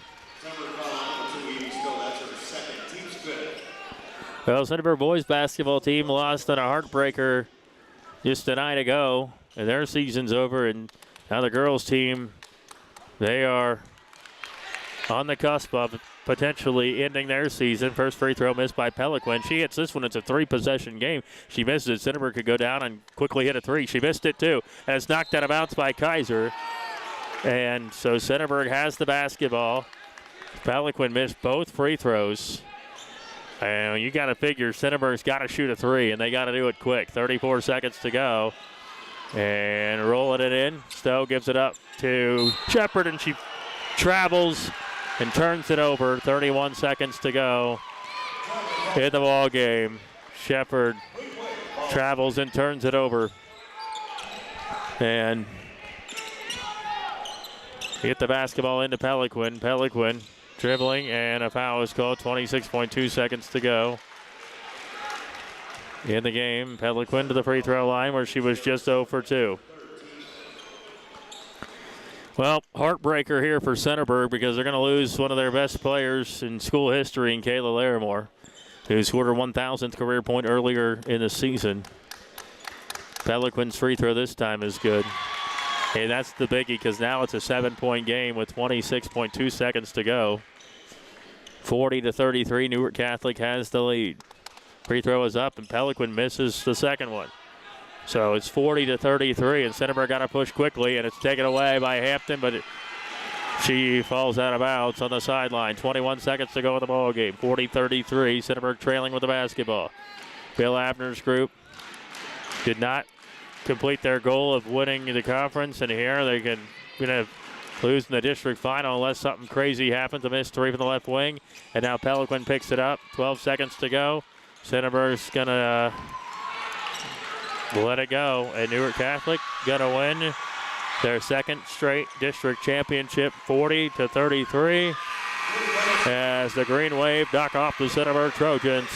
[SPEAKER 1] Well, Centerburg boys basketball team lost on a heartbreaker just a night ago. And their season's over. And now the girls team, they are on the cusp of potentially ending their season. First free throw missed by Peliquin. She hits this one. It's a 3-possession game. She misses it. Centerburg could go down and quickly hit a 3. She missed it too. And it's knocked out of bounds by Kaiser. And so Centerburg has the basketball. Peliquin missed both free throws. And you got to figure Centerburg's got to shoot a 3, and they got to do it quick. 34 seconds to go. And rolling it in. Stowe gives it up to Shepard, and she travels and turns it over. 31 seconds to go in the ball game. Shepard travels and turns it over. And get the basketball into Peliquin. Peliquin dribbling, and a foul is called. 26.2 seconds to go in the game. Peliquin to the free throw line where she was just 0 for 2. Well, heartbreaker here for Centerburg because they're going to lose one of their best players in school history in Kayla Larimore, who scored her 1,000th career point earlier in the season. Peliquin's free throw this time is good. And that's the biggie because now it's a 7-point game with 26.2 seconds to go. 40-33, Newark Catholic has the lead. Free throw is up, and Peliquin misses the second one. So it's 40-33, and Centerburg got to push quickly, and it's taken away by Hampton, but she falls out of bounds on the sideline. 21 seconds to go in the ball game. 40-33, Centerburg trailing with the basketball. Bill Abner's group did not complete their goal of winning the conference, and here they're going to lose in the district final unless something crazy happens. A missed three from the left wing, and now Peliquin picks it up. 12 seconds to go. Centerburg's going to let it go, and Newark Catholic going to win their second straight district championship, 40-33, as the Green Wave knock off the Centerburg Trojans.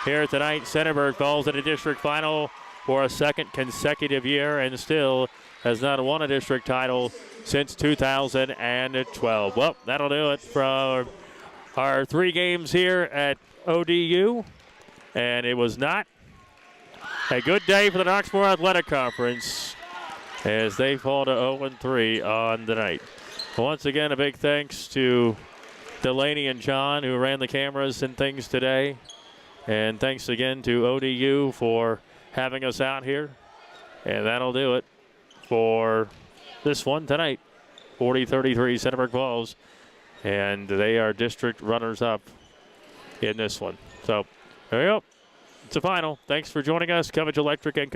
[SPEAKER 1] Here tonight, Centerburg falls in a district final for a second consecutive year and still has not won a district title since 2012. Well, that'll do it for our 3 games here at ODU, and it was not a good day for the Knoxmore Athletic Conference as they fall to 0-3 on the night. Once again, a big thanks to Delaney and John who ran the cameras and things today. And thanks again to ODU for having us out here. And that'll do it for this one tonight. 40-33 Centerburg falls. And they are district runners-up in this one. So there you go. It's a final. Thanks for joining us. Cubbage Electric and